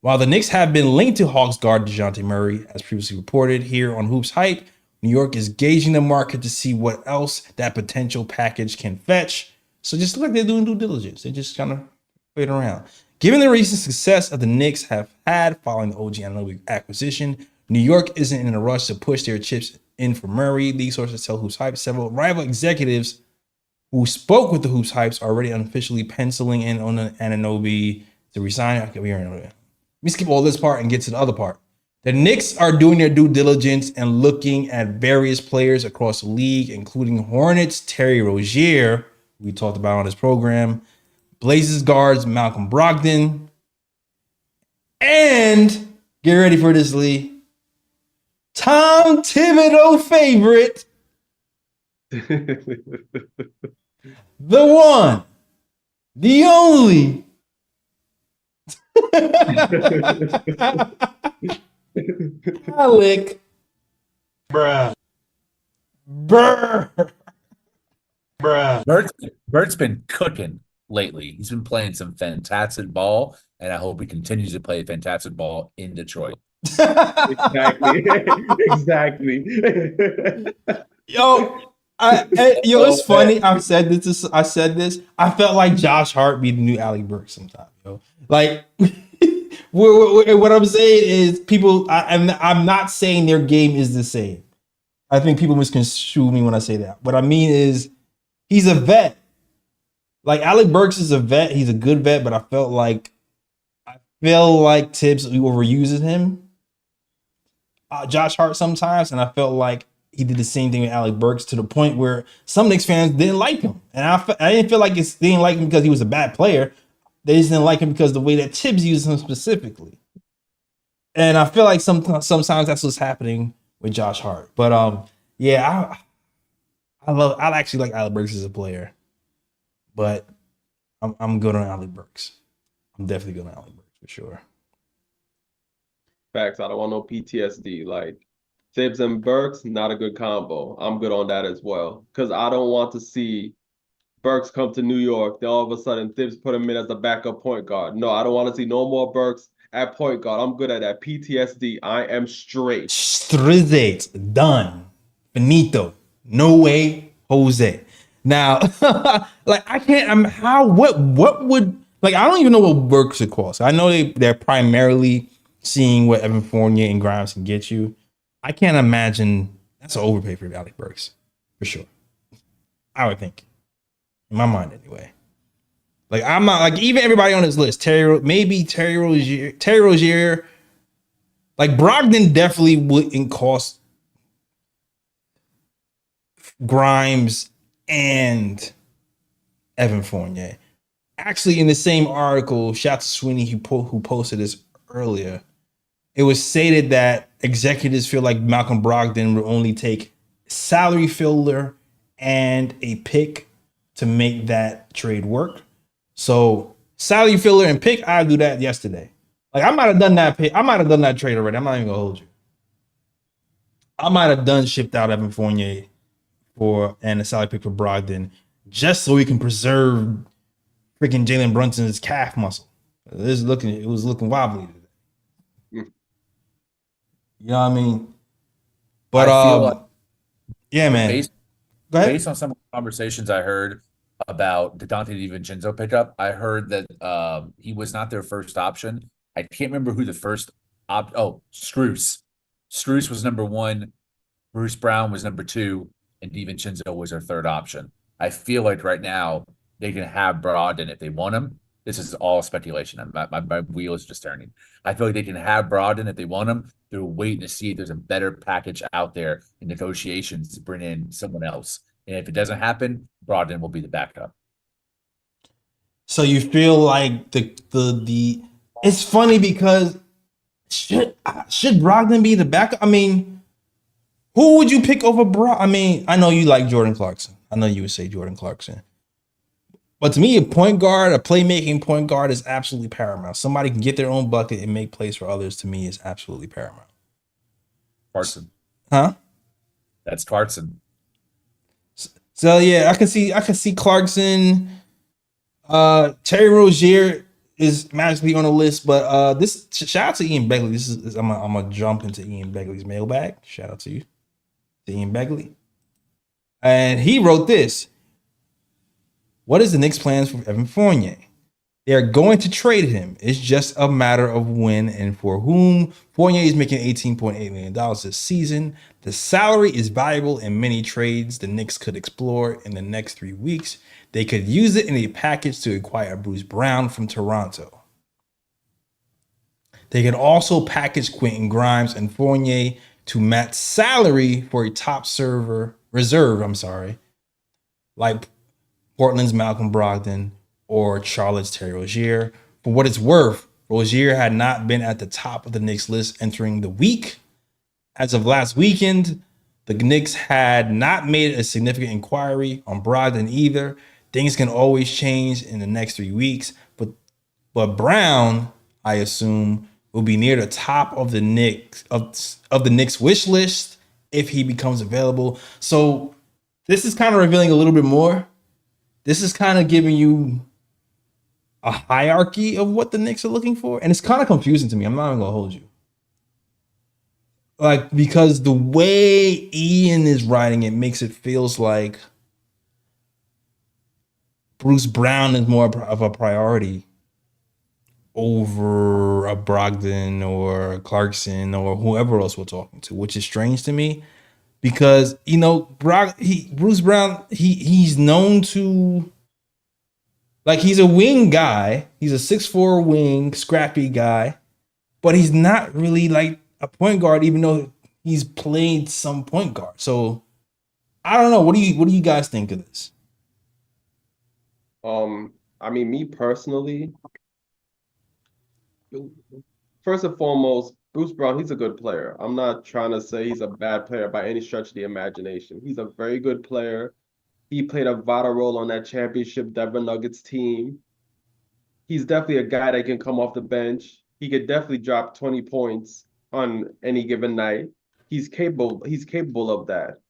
While the Knicks have been linked to Hawks guard DeJounte Murray, as previously reported here on Hoops Hype, New York is gauging the market to see what else that potential package can fetch. So just look like they're doing due diligence. They just kind of wait around. Given the recent success of the Knicks have had following the OG Anunoby acquisition, New York isn't in a rush to push their chips in for Murray. These sources tell Hoops Hype several rival executives who spoke with the Hoops Hypes already unofficially penciling in on Anunoby to resign. Okay, let me skip all this part and get to the other part. The Knicks are doing their due diligence and looking at various players across the league, including Hornets Terry Rozier, we talked about on this program, Blazers guards Malcolm Brogdon, and get ready for this, Lee, Tom Thibodeau favorite, the one, the only, Alec Bruh. Bert's been cooking lately. He's been playing some fantastic ball, and I hope he continues to play fantastic ball in Detroit. Exactly. Exactly. It's funny. I said this. I felt like Josh Hart be the new Alec Burks sometimes. Like what I'm saying is, people. I'm not saying their game is the same. I think people misconstrue me when I say that. What I mean is, he's a vet. Like Alec Burks is a vet. He's a good vet, but I feel like Tibbs overuses him. Josh Hart sometimes, and I felt like he did the same thing with Alec Burks to the point where some Knicks fans didn't like him, and I didn't feel like they didn't like him because he was a bad player. They just didn't like him because of the way that Tibbs used him specifically. And I feel like sometimes that's what's happening with Josh Hart. But I actually like Alec Burks as a player, but I'm good on Alec Burks. I'm definitely good on Alec Burks for sure. Facts. I don't want no PTSD. Like Tibbs and Burks, not a good combo. I'm good on that as well. Because I don't want to see Burks come to New York, then all of a sudden Tibbs put him in as the backup point guard. No, I don't want to see no more Burks at point guard. I'm good at that. PTSD, I am straight. Strizate, done. Finito. No way, Jose. Now, like I can't. What would, like, I don't even know what Burks would cost. I know they're primarily seeing what Evan Fournier and Grimes can get you. I can't imagine that's an overpay for Alec Burks for sure. I would think, in my mind anyway. Like I'm not like even everybody on this list. Terry Rozier. Like Brogdon definitely wouldn't cost Grimes and Evan Fournier. Actually, in the same article, shout to Sweeney who posted this earlier. It was stated that executives feel like Malcolm Brogdon will only take salary filler and a pick to make that trade work. So salary filler and pick, I'll do that yesterday. Like I might have done that pick. I might have done that trade already. I'm not even gonna hold you. I might have done shipped out Evan Fournier and a salary pick for Brogdon just so we can preserve freaking Jalen Brunson's calf muscle. It was looking wobbly today. You know what I mean? But I feel like yeah, man. Based on some conversations I heard about the Dante DiVincenzo pickup, I heard that he was not their first option. I can't remember who the first Strus. Strus was number one, Bruce Brown was number two, and DiVincenzo was their third option. I feel like right now they can have Brogdon if they want him. This is all speculation. My wheel is just turning. I feel like they can have Brogdon if they want him. They're waiting to see if there's a better package out there in negotiations to bring in someone else. And if it doesn't happen, Brogdon will be the backup. So you feel like the it's funny because should Brogdon be the backup? I mean, who would you pick over Brogdon? I mean, I know you like Jordan Clarkson. I know you would say Jordan Clarkson. But to me, a playmaking point guard is absolutely paramount. Somebody can get their own bucket and make plays for others, to me, is absolutely paramount. Clarkson. Huh? That's Clarkson. So yeah, I can see Clarkson. Terry Rozier is magically on the list, but this shout out to Ian Begley. This is I'm gonna jump into Ian Begley's mailbag. Shout out to you, to Ian Begley. And he wrote this. What is the Knicks' plans for Evan Fournier? They are going to trade him. It's just a matter of when and for whom. Fournier is making $18.8 million this season. The salary is valuable in many trades the Knicks could explore in the next 3 weeks. They could use it in a package to acquire Bruce Brown from Toronto. They could also package Quentin Grimes and Fournier to match salary for a top reserve, like Portland's Malcolm Brogdon or Charlotte's Terry Rozier. For what it's worth, Rozier had not been at the top of the Knicks list entering the week. As of last weekend, the Knicks had not made a significant inquiry on Brogdon either. Things can always change in the next 3 weeks, but Brown, I assume, will be near the top of the Knicks of the Knicks wish list if he becomes available. So this is kind of revealing a little bit more. This is kind of giving you a hierarchy of what the Knicks are looking for, and it's kind of confusing to me. I'm not even gonna hold you, like, because the way Ian is writing it makes it feels like Bruce Brown is more of a priority over a Brogdon or Clarkson or whoever else we're talking to, which is strange to me because, Bruce Brown, he's known to, like, he's a wing guy. He's a 6'4" wing, scrappy guy, but he's not really like a point guard, even though he's played some point guard. So I don't know. What do you guys think of this? I mean, me personally, first and foremost, Bruce Brown, he's a good player. I'm not trying to say he's a bad player by any stretch of the imagination. He's a very good player. He played a vital role on that championship Denver Nuggets team. He's definitely a guy that can come off the bench. He could definitely drop 20 points on any given night. He's capable of that.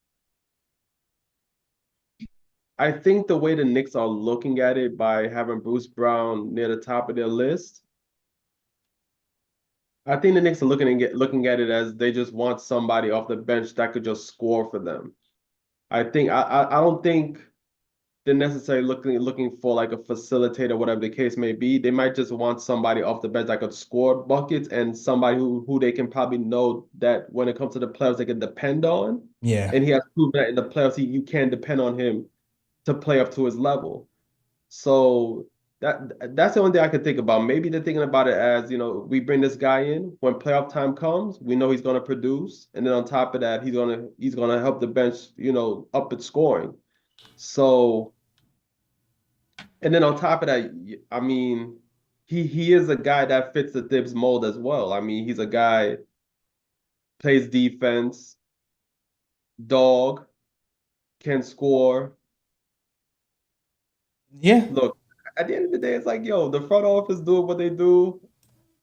I think the way the Knicks are looking at it by having Bruce Brown near the top of their list, I think the Knicks are looking at it as they just want somebody off the bench that could just score for them. I don't think they're necessarily looking for like a facilitator, whatever the case may be. They might just want somebody off the bench that could score buckets and somebody who they can probably know that when it comes to the playoffs they can depend on. Yeah. And he has proven that in the playoffs you can depend on him to play up to his level. So that's the only thing I can think about. Maybe they're thinking about it as, we bring this guy in when playoff time comes, we know he's going to produce, and then on top of that, he's gonna help the bench, up its scoring. So, and then on top of that, I mean, he is a guy that fits the Thibs mold as well. I mean, he's a guy plays defense, dog, can score. Yeah. Look, at the end of the day, it's like, the front office doing what they do.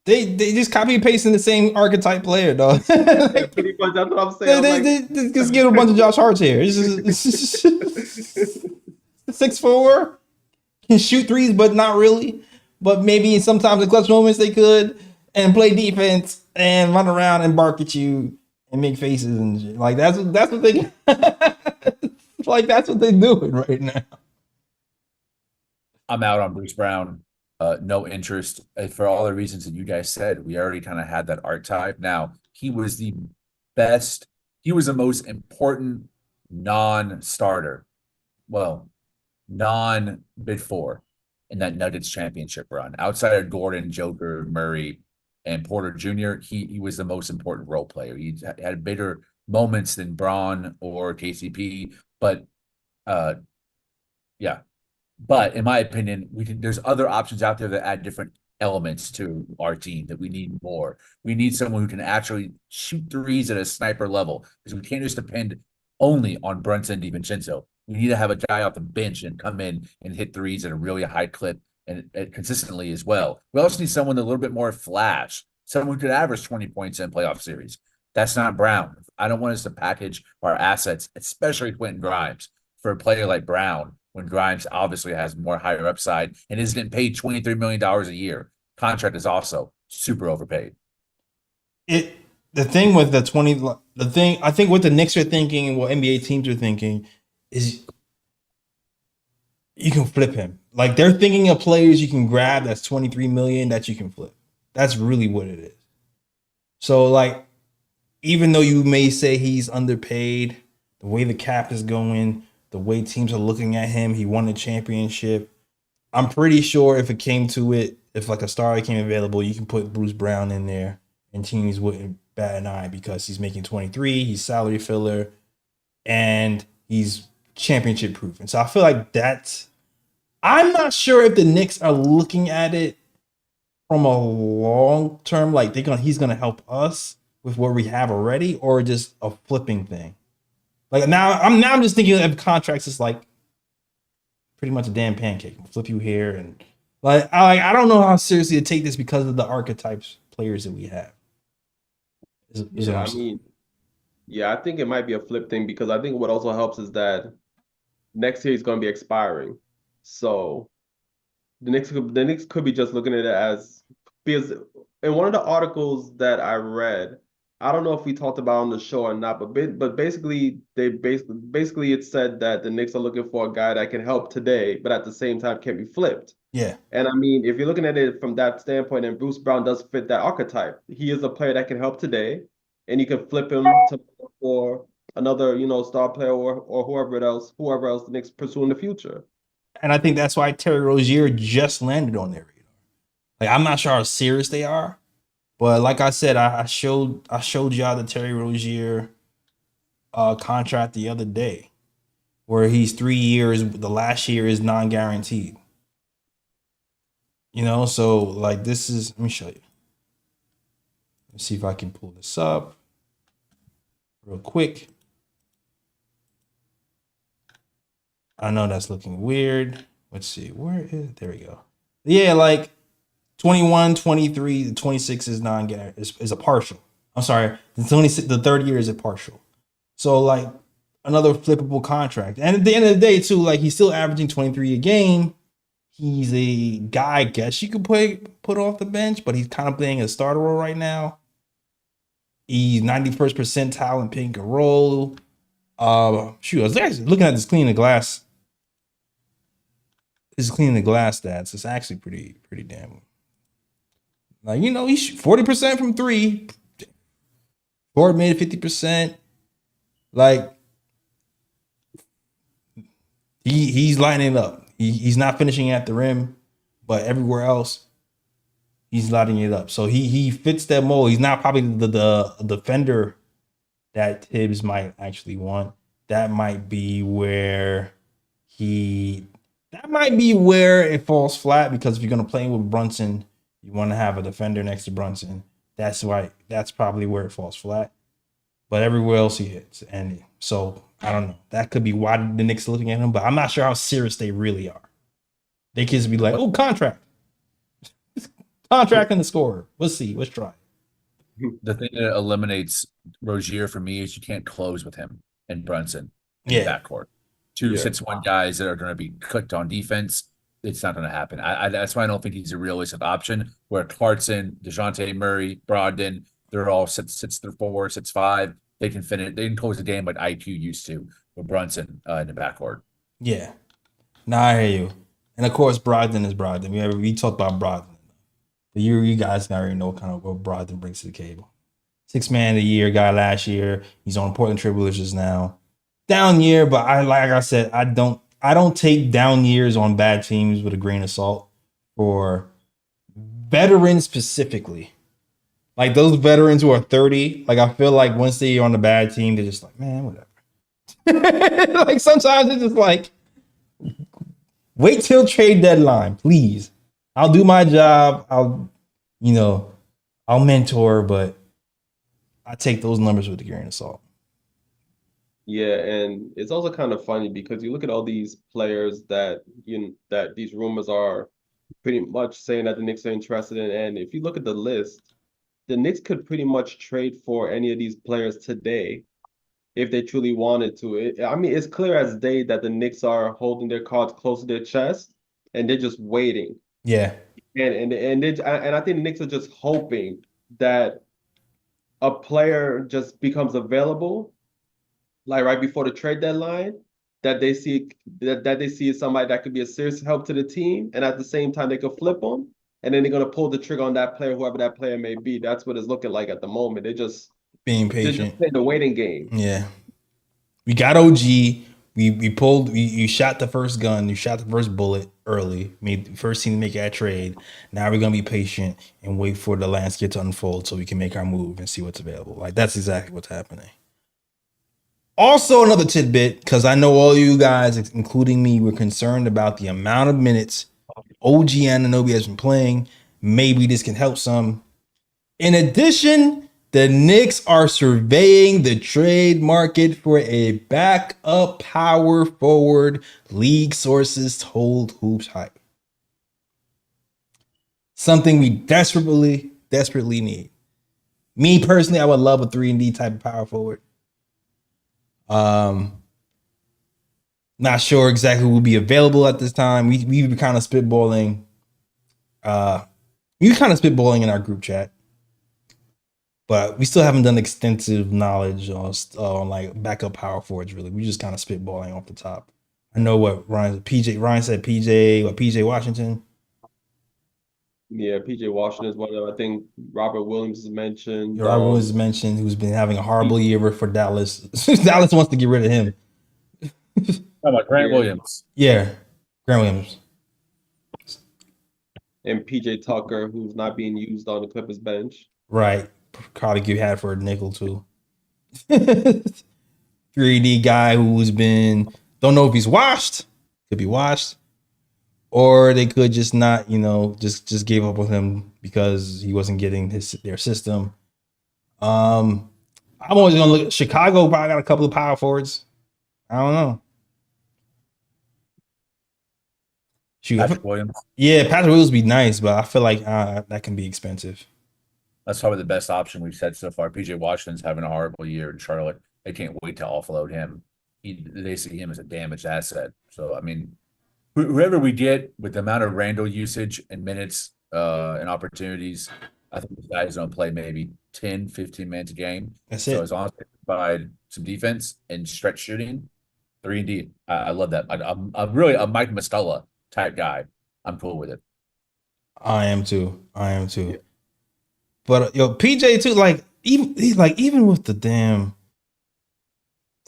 They just copy and pasting the same archetype player, dog. Pretty much, that's what I'm saying. They just give a bunch of Josh Harts here. It's just 6'4", can shoot threes, but not really. But maybe sometimes in clutch moments they could, and play defense and run around and bark at you and make faces and shit. Like that's what they like. That's what they're doing right now. I'm out on Bruce Brown. No interest for all the reasons that you guys said. We already kind of had that archetype. Now, he was the best. He was the most important non-starter. Well, non-bid four in that Nuggets championship run. Outside of Gordon, Joker, Murray, and Porter Jr., he was the most important role player. He had bigger moments than Braun or KCP, but yeah. But in my opinion, there's other options out there that add different elements to our team that we need more. We need someone who can actually shoot threes at a sniper level, because we can't just depend only on Brunson DiVincenzo. We need to have a guy off the bench and come in and hit threes at a really high clip and consistently as well. We also need someone a little bit more flash, someone who could average 20 points in playoff series. That's not Brown. I don't want us to package our assets, especially Quentin Grimes, for a player like Brown, when Grimes obviously has more higher upside and is getting paid $23 million a year. Contract is also super overpaid. I think what the Knicks are thinking and what NBA teams are thinking is you can flip him. Like they're thinking of players you can grab that's 23 million that you can flip. That's really what it is. So like, even though you may say he's underpaid, the way the cap is going, the way teams are looking at him, he won the championship. I'm pretty sure if it came to it, if like a star became available, you can put Bruce Brown in there and teams wouldn't bat an eye because he's making 23, he's salary filler, and he's championship proof. And so I feel like I'm not sure if the Knicks are looking at it from a long term, like he's gonna help us with what we have already, or just a flipping thing. Like I'm just thinking of contracts as like pretty much a damn pancake. Flip you here and I don't know how seriously to take this because of the archetypes players that we have. I think it might be a flip thing because I think what also helps is that next year he's going to be expiring. So the Knicks could be just looking at it as, because in one of the articles that I read, I don't know if we talked about on the show or not, but basically it said that the Knicks are looking for a guy that can help today, but at the same time can be flipped. Yeah. And I mean, if you're looking at it from that standpoint, and Bruce Brown does fit that archetype, he is a player that can help today, and you can flip him for another, star player or whoever else the Knicks pursue in the future. And I think that's why Terry Rozier just landed on their radar. Like I'm not sure how serious they are. But like I said, I showed y'all the Terry Rozier contract the other day, where he's 3 years. The last year is non-guaranteed. So like this is. Let me show you. Let's see if I can pull this up real quick. I know that's looking weird. Let's see. There we go. Yeah, like 21, 23, the 26 is is a partial. I'm sorry, the third year is a partial. So like another flippable contract. And at the end of the day, too, like he's still averaging 23 a game. He's a guy, I guess you could put off the bench, but he's kind of playing a starter role right now. He's 91st percentile in pick and roll. I was actually looking at this cleaning the glass. His cleaning the glass stats. It's actually pretty damn. Like, he's 40% from three. Ford made it 50%. Like, he's lighting it up. He's not finishing at the rim, but everywhere else, he's lighting it up. So he fits that mold. He's not probably the defender that Tibbs might actually want. That might be where it falls flat, because if you're gonna play with Brunson, you want to have a defender next to Brunson. That's probably where it falls flat. But everywhere else he hits. And so I don't know. That could be why the Knicks are looking at him, but I'm not sure how serious they really are. They could just be like, oh, contract. Contract and the scorer. Let's see. Let's try. The thing that eliminates Rozier for me is you can't close with him and Brunson in the backcourt. 2-6-1 guys that are going to be cooked on defense. It's not going to happen. That's why I don't think he's a realistic option. Where Clarkson, DeJounte Murray, Brogdon, they're all 6'4", 6'5". They can finish. They can close the game like IQ used to with Brunson in the backcourt. Yeah. Nah, I hear you. And of course, Brogdon is Brogdon. We talked about Brogdon. But you guys already know kind of what Brogdon brings to the table. 6th man of the year guy last year. He's on Portland Trailblazers now. Down year, but like I said, I don't take down years on bad teams with a grain of salt. For veterans specifically, like those veterans who are 30, like I feel like once they're on the bad team, they're just like, man, whatever. Like sometimes it's just like, wait till trade deadline, please. I'll do my job. I'll mentor, but I take those numbers with a grain of salt. Yeah, and it's also kind of funny because you look at all these players that these rumors are pretty much saying that the Knicks are interested in, and if you look at the list, the Knicks could pretty much trade for any of these players today if they truly wanted to. It's clear as day that the Knicks are holding their cards close to their chest and they're just waiting. Yeah, and I think the Knicks are just hoping that a player just becomes available, like right before the trade deadline, that they see that they see as somebody that could be a serious help to the team, and at the same time they could flip them, and then they're gonna pull the trigger on that player, whoever that player may be. That's what it's looking like at the moment. Being They're just patient. playing the waiting game. Yeah. We got OG. You shot the first gun, you shot the first bullet early, made the first team to make that trade. Now we're gonna be patient and wait for the landscape to unfold so we can make our move and see what's available. Like that's exactly what's happening. Also, another tidbit, because I know all you guys, including me, were concerned about the amount of minutes OG Anunoby has been playing. Maybe this can help some. In addition, the Knicks are surveying the trade market for a backup power forward, league sources told Hoops Hype. Something we desperately need. Me personally, I would love a 3-and-D type of power forward. Not sure exactly who will be available at this time. We were kind of spitballing. We were kind of spitballing in our group chat. But we still haven't done extensive knowledge on like backup power forwards, really. We just kind of spitballing off the top. I know what Ryan said PJ Washington. Yeah, PJ Washington is one of them. I think Robert Williams is mentioned. Robert Williams is mentioned, who's been having a horrible year for Dallas. Dallas wants to get rid of him. How about Grant Williams? Yeah, Grant Williams. And PJ Tucker, who's not being used on the Clippers bench. Right. Probably you had for a nickel too. 3D guy who's been, don't know if he's washed, could be washed, or they could just not, just gave up with him because he wasn't getting their system. I'm always gonna look at Chicago. Probably got a couple of power forwards. I don't know. Shoot, Patrick Williams. Yeah, Patrick Williams would be nice, but I feel like that can be expensive. That's probably the best option we've said so far. PJ Washington's having a horrible year in Charlotte. They can't wait to offload him. They see him as a damaged asset. So, I mean, whoever we get with the amount of Randall usage and minutes and opportunities, I think the guys don't play maybe 10, 15 minutes a game. That's so it. as long as they provide some defense and stretch shooting, 3-and-D. I love that. I'm really a Mike Muscala type guy. I'm cool with it. I am too. Yeah. But PJ too, even with the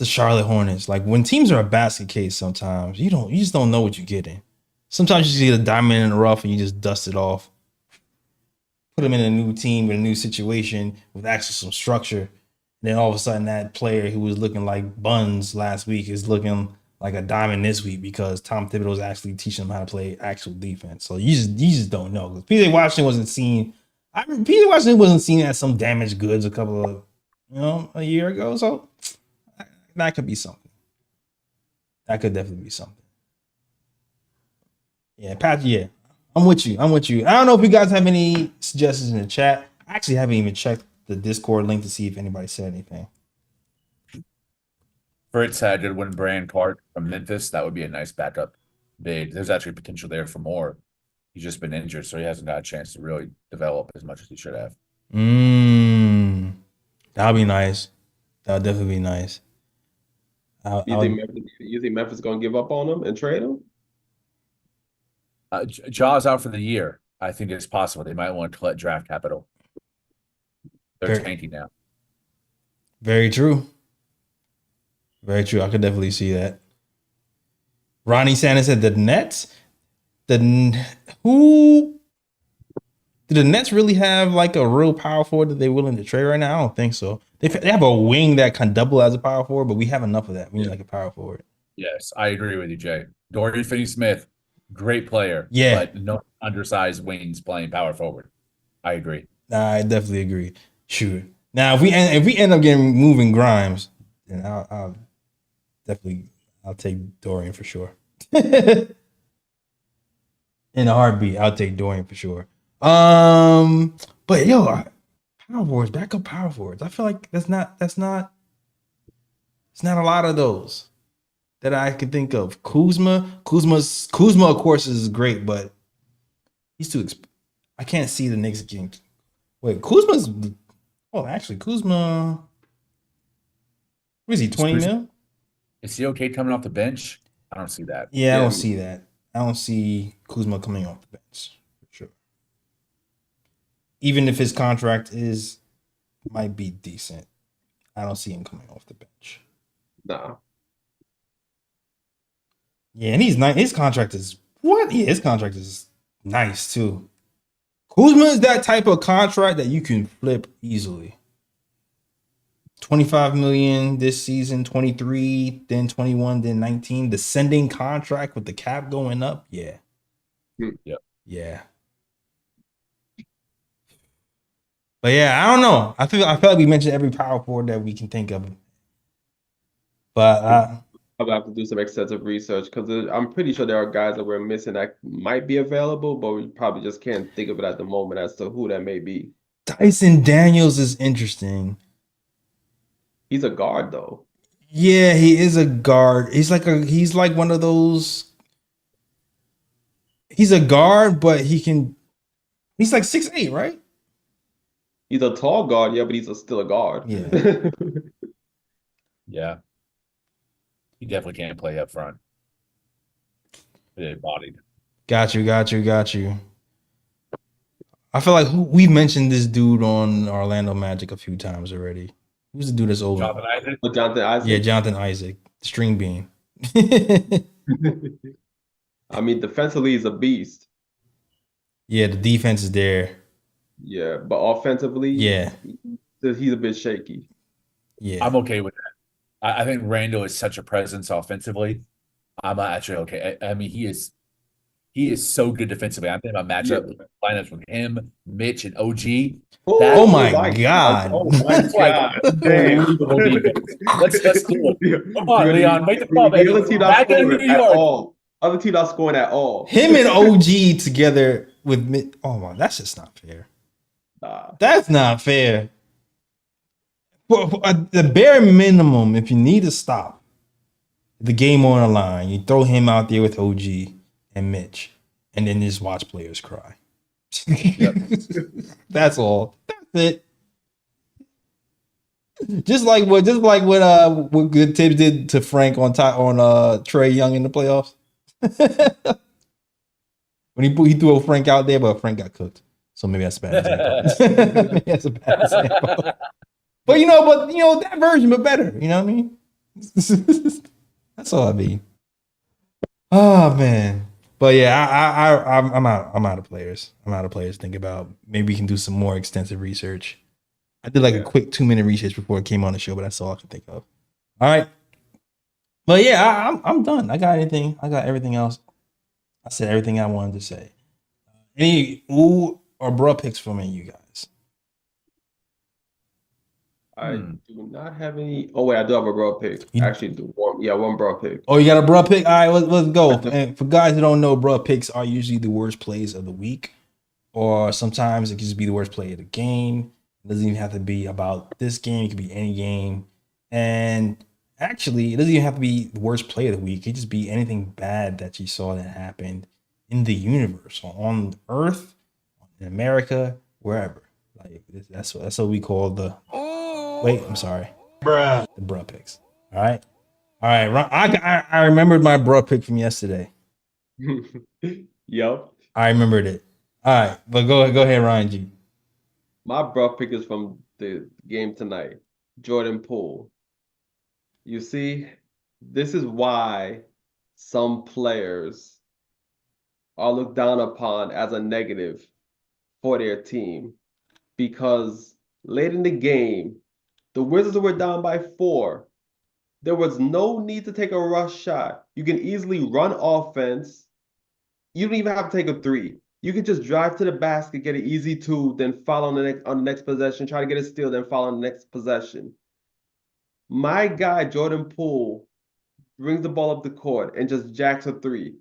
Charlotte Hornets, like when teams are a basket case, sometimes you just don't know what you're getting. Sometimes you see a diamond in the rough and you just dust it off. Put them in a new team with a new situation with actually some structure. And then all of a sudden that player who was looking like buns last week is looking like a diamond this week because Tom Thibodeau was actually teaching them how to play actual defense. So you just don't know. Because PJ Washington wasn't seen. PJ Washington wasn't seen as some damaged goods a year ago. So that could be something. That could definitely be something. Yeah, Pat. Yeah, I'm with you. I don't know if you guys have any suggestions in the chat. I actually haven't even checked the Discord link to see if anybody said anything. Fritz had Goodwin Brand card from Memphis. That would be a nice backup big. There's actually potential there for more. He's just been injured, so he hasn't got a chance to really develop as much as he should have. That'll be nice. That'll definitely be nice. You think Memphis is going to give up on him and trade him? Jaw's out for the year. I think it's possible. They might want to collect draft capital. They're tanking now. Very true. Very true. I could definitely see that. Ronnie Sanders said the Nets. Who do the Nets really have like a real power forward that they're willing to trade right now? I don't think so. They have a wing that can double as a power forward, but we have enough of that. We need like a power forward. Yes, I agree with you, Jay. Dorian Finney-Smith, great player. Yeah, but no undersized wings playing power forward. I agree. I definitely agree. Sure. Now, if we end up moving Grimes, then I'll take Dorian for sure. In a heartbeat, I'll take Dorian for sure. But power forwards, backup power forwards. I feel like it's not a lot of those that I could think of. Kuzma, of course, is great, but he's too. I can't see the Knicks getting. Wait, Kuzma's. Oh, actually, Kuzma. What is he? 20 mil? Is he okay coming off the bench? I don't see that. Yeah, I Yeah. don't see that. I don't see Kuzma coming off the bench for sure. Even if his contract might be decent, I don't see him coming off the bench. Nah. Yeah, and he's nice. His contract is what? Yeah, his contract is nice too. Kuzma is that type of contract that you can flip easily. 25 million this season, 23, then 21, then 19. Descending contract with the cap going up. Yeah. Yep. Yeah. But yeah, I don't know. I feel like we mentioned every power forward that we can think of. But I'll have to do some extensive research because I'm pretty sure there are guys that we're missing that might be available, but we probably just can't think of it at the moment as to who that may be. Dyson Daniels is interesting. He's a guard though. Yeah, he is a guard. He's like one of those. He's a guard, but he's like 6'8", right? He's a tall guard, yeah, but he's still a guard. Yeah. Yeah. He definitely can't play up front. Bodied. Got you. I feel like we've mentioned this dude on Orlando Magic a few times already. Who's the dude that's over? Jonathan Isaac? Jonathan Isaac. Yeah, Jonathan Isaac, string bean. I mean, defensively, he's a beast. Yeah, the defense is there. Yeah, but offensively, Yeah, he's a bit shaky. yeah. I'm okay with that. I think Randall is such a presence offensively. I'm actually okay. I mean, he is so good defensively. I'm thinking about matchup lineups with him, Mitch, and OG. Oh my God. Oh my God. Unbelievable defense. Let's do it. Come on, Leon. Make the call, The baby. other team not Back in New scoring at York. all. Other team not scoring at all. Him and OG together with Mitch. Oh my, that's just not fair. That's not fair. For the bare minimum, if you need to stop the game on the line, you throw him out there with OG and Mitch, and then just watch players cry. That's all. That's it. Just like what good Tibbs did to Frank on Trae Young in the playoffs. When he threw Frank out there, but Frank got cooked. So maybe that's a bad example. Maybe that's a bad example. But that version, but better. You know what I mean? That's all I mean. Oh man. But yeah, I'm out of players. I'm out of players. Think about maybe we can do some more extensive research. I did like a quick 2-minute research before it came on the show, but that's all I can think of. All right. But yeah, I'm done. I got everything else. I said everything I wanted to say. Any ooh or bruh picks for me, you guys? I do not have any. Oh wait, I do have a bruh pick. Actually, one bruh pick. Oh, you got a bruh pick? All right, let's go. And for guys who don't know, bruh picks are usually the worst plays of the week, or sometimes it can just be the worst play of the game. It doesn't even have to be about this game. It could be any game. And actually, it doesn't even have to be the worst play of the week. It could just be anything bad that you saw that happened in the universe, on Earth, in America, wherever. Like that's what we call the. Wait, I'm sorry, the bruh picks. All right. I remembered my bruh pick from yesterday. Yep. I remembered it. All right, but go ahead, Ryan G. My bruh pick is from the game tonight. Jordan Poole. You see, this is why some players are looked down upon as a negative for their team. Because late in the game, the Wizards were down by 4. There was no need to take a rush shot. You can easily run offense. You don't even have to take a 3. You can just drive to the basket, get an easy 2, then foul on the next possession, try to get a steal, then foul on the next possession. My guy, Jordan Poole, brings the ball up the court and just jacks a 3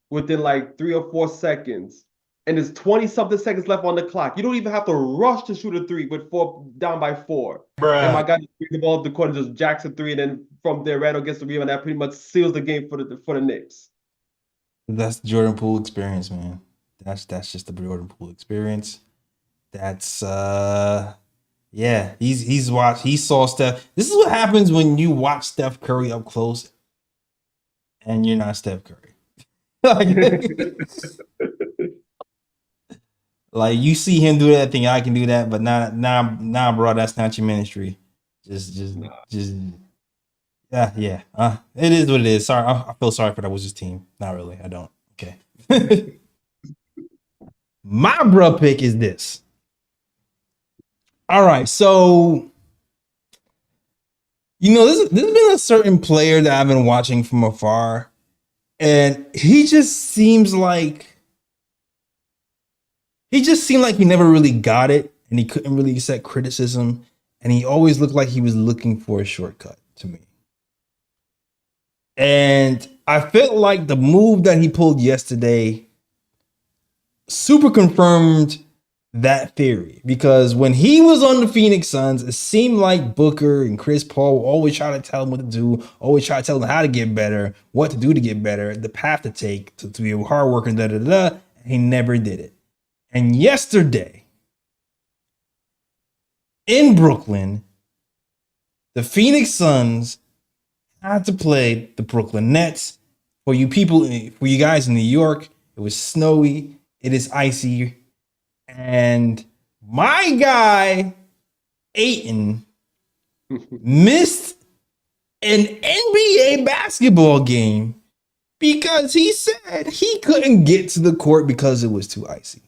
within like 3 or 4 seconds. And there's 20-something seconds left on the clock. You don't even have to rush to shoot a 3 with 4 down by 4. And my guy just brings the ball up the court and just jacks a 3, and then from there, Randall gets the rebound. That pretty much seals the game for the Knicks. That's the Jordan Poole experience, man. That's just the Jordan Poole experience. That's he's watched. He saw Steph. This is what happens when you watch Steph Curry up close and you're not Steph Curry. like, like you see him do that thing, I can do that, but nah, bro, that's not your ministry. Just, yeah. It is what it is. Sorry, I feel sorry for that was his team. Not really. I don't. Okay. My bro pick is this. All right, so there's been a certain player that I've been watching from afar, and he just seemed like he never really got it, and he couldn't really accept criticism, and he always looked like he was looking for a shortcut to me. And I felt like the move that he pulled yesterday super confirmed that theory, because when he was on the Phoenix Suns, it seemed like Booker and Chris Paul were always trying to tell him what to do, always try to tell him how to get better, what to do to get better, the path to take to be a hard worker, and he never did it. And yesterday in Brooklyn, the Phoenix Suns had to play the Brooklyn Nets. For you guys in New York, it was snowy, it is icy. And my guy, Ayton, missed an NBA basketball game because he said he couldn't get to the court because it was too icy.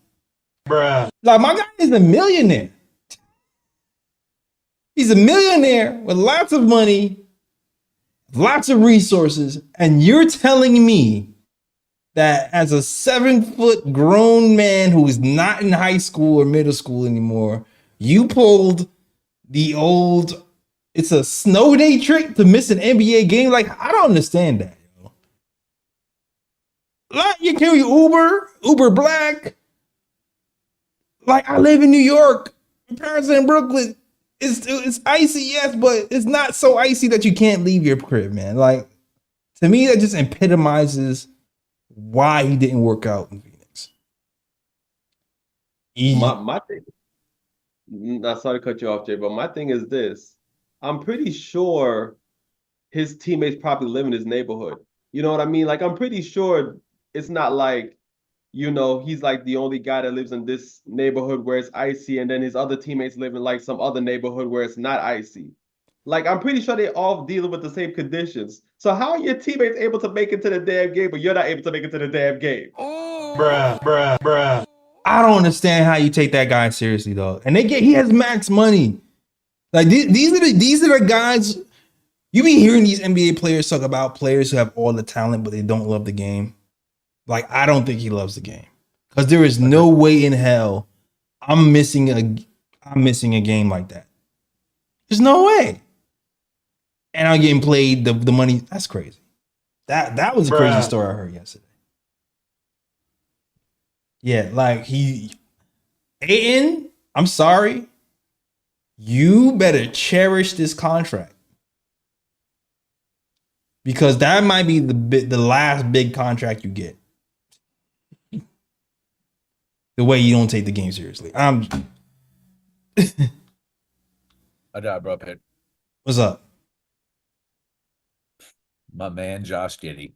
Bruh. Like, my guy is a millionaire. He's a millionaire with lots of money, lots of resources, and you're telling me that as a 7-foot grown man who is not in high school or middle school anymore, you pulled the old, it's a snow day trick to miss an NBA game? Like, I don't understand that. Like, you carry Uber Black. Like, I live in New York. My parents are in Brooklyn. It's icy, yes, but it's not so icy that you can't leave your crib, man. Like, to me, that just epitomizes why he didn't work out in Phoenix. My thing, not sorry to cut you off, Jay, but my thing is this. I'm pretty sure his teammates probably live in his neighborhood. You know what I mean? Like, I'm pretty sure it's not like, he's like the only guy that lives in this neighborhood where it's icy, and then his other teammates live in like some other neighborhood where it's not icy. Like, I'm pretty sure they all dealing with the same conditions. So how are your teammates able to make it to the damn game, but you're not able to make it to the damn game? Bruh. I don't understand how you take that guy seriously, though. And he has max money. Like, these are the guys. You be hearing these NBA players talk about players who have all the talent, but they don't love the game. Like, I don't think he loves the game, because there is no way in hell I'm missing a game like that. There's no way. And I'm getting played the money. That's crazy. That was a crazy story I heard yesterday. Yeah, like Ayton, I'm sorry. You better cherish this contract, because that might be the last big contract you get. The way you don't take the game seriously. I got bro pick. What's up? My man, Josh Giddey.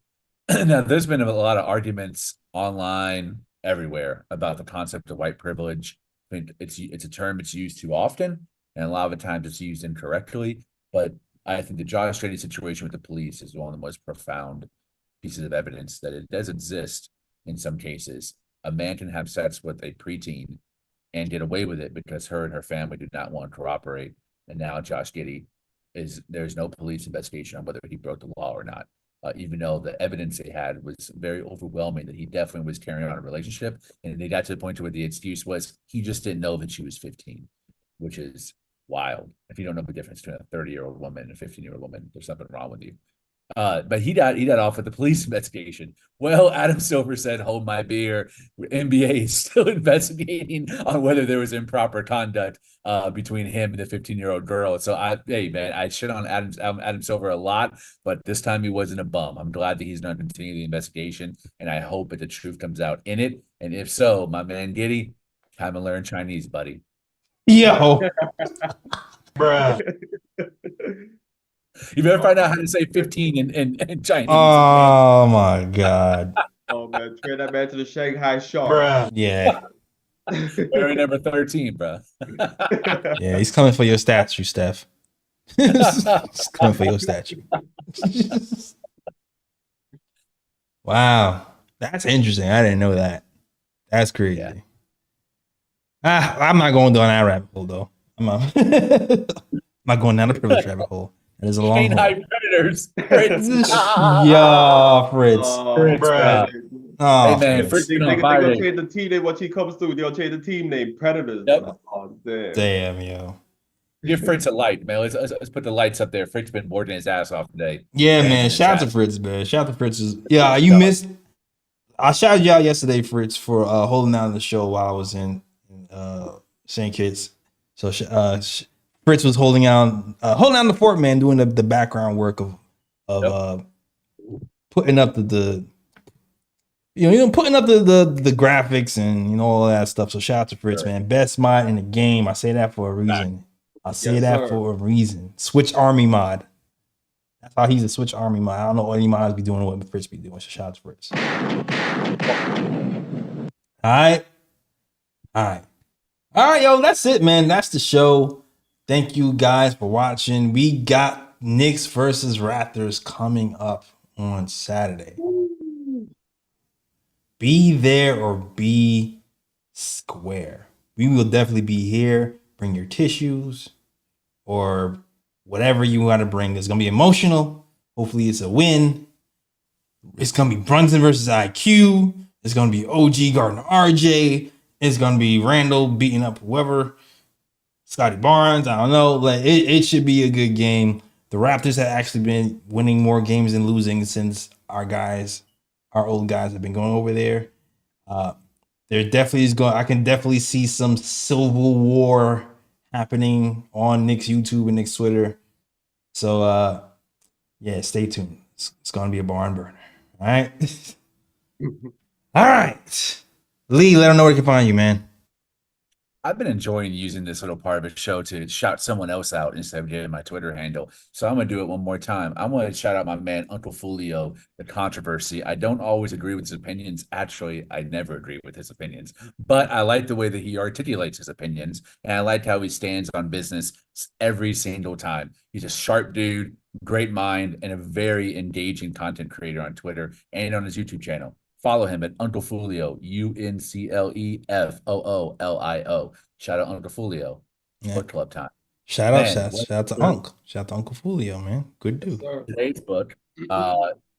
Now, there's been a lot of arguments online everywhere about the concept of white privilege. I think it's a term it's used too often, and a lot of the times it's used incorrectly. But I think the Josh Giddey situation with the police is one of the most profound pieces of evidence that it does exist in some cases. A man can have sex with a preteen and get away with it because her and her family do not want to cooperate. And now Josh Giddey there's no police investigation on whether he broke the law or not. Even though the evidence they had was very overwhelming that he definitely was carrying on a relationship. And they got to the point where the excuse was he just didn't know that she was 15, which is wild. If you don't know the difference between a 30-year-old woman and a 15-year-old woman, there's something wrong with you. But he got off with the police investigation. Well, Adam Silver said, "Hold my beer." NBA is still investigating on whether there was improper conduct between him and the 15-year-old girl. So hey man, I shit on Adam Silver a lot, but this time he wasn't a bum. I'm glad that he's not continuing the investigation, and I hope that the truth comes out in it. And if so, my man Giddey, time to learn Chinese, buddy. Yo, bruh. You better find out how to say 15 in Chinese. Oh my God. Oh man, trade that man to the Shanghai Sharks. Bruh. Yeah. Barry number 13, bro. Yeah, he's coming for your statue, Steph. He's coming for your statue. Wow. That's interesting. I didn't know that. That's crazy. Yeah. I'm not going down that rabbit hole, though. I'm not, I'm not going down the privilege rabbit hole. That is a long Shanghai hole. Predators. Fritz. Yeah, Fritz. Fritz, bruh. Oh, Hey, man, Fritz. Fritz They been on gonna fire. change the team name once he comes through. They'll change the team name. Predators. Yep. Oh, damn. Damn, yo. Give Fritz a light, man. Let's put the lights up there. Fritz been working his ass off today. Yeah, Man, man. in the Shout out chat. to Fritz, man. Shout out to Fritz. Yeah, you missed. I shouted you out yesterday, Fritz, for holding down the show while I was in St. Kitts. So Fritz was holding down the fort, man, doing the background work of putting up the putting up the graphics and all that stuff. So shout out to Fritz, man. Best mod in the game. I say that for a reason. I say Yes, that sir. for a reason. Switch Army mod. That's how he's a Switch Army mod. I don't know what any mods be doing, what Fritz be doing. So shout out to Fritz. All right, yo, that's it, man. That's the show. Thank you guys for watching. We got Knicks versus Raptors coming up on Saturday. Be there or be square. We will definitely be here. Bring your tissues or whatever you want to bring. It's going to be emotional. Hopefully it's a win. It's going to be Brunson versus IQ. It's going to be OG guarding RJ. It's going to be Randall beating up whoever. Scotty Barnes. I don't know. Like it should be a good game. The Raptors have actually been winning more games than losing since our old guys have been going over there. There definitely is going. I can definitely see some civil war happening on Knicks YouTube and Knicks Twitter. So yeah, stay tuned. It's going to be a barn burner. All right. All right. Lee, let them know where they can find you, man. I've been enjoying using this little part of the show to shout someone else out instead of doing my Twitter handle. So I'm going to do it one more time. I'm going to shout out my man, Uncle Fulio, the controversy. I don't always agree with his opinions. Actually, I never agree with his opinions, but I like the way that he articulates his opinions. And I like how he stands on business every single time. He's a sharp dude, great mind, and a very engaging content creator on Twitter and on his YouTube channel. Follow him at Uncle Fulio, UNCLEFOOLIO. Shout out Uncle Fulio. Yeah. Book club time. Shout out to Unc. Shout out to Uncle Fulio, man. Good dude. Today's book,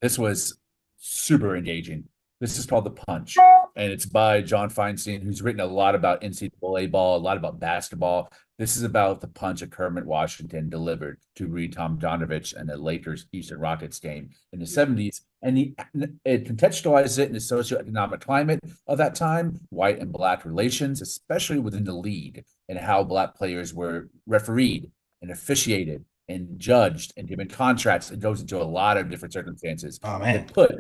this was super engaging. This is called The Punch, and it's by John Feinstein, who's written a lot about NCAA ball, a lot about basketball. This is about the punch that Kermit Washington delivered to Reed Tomjanovich and the Lakers Houston Rockets game in the 70s. And it contextualizes it in the socioeconomic climate of that time, white and black relations, especially within the league, and how black players were refereed and officiated and judged and given contracts. It goes into a lot of different circumstances. Oh, man. It put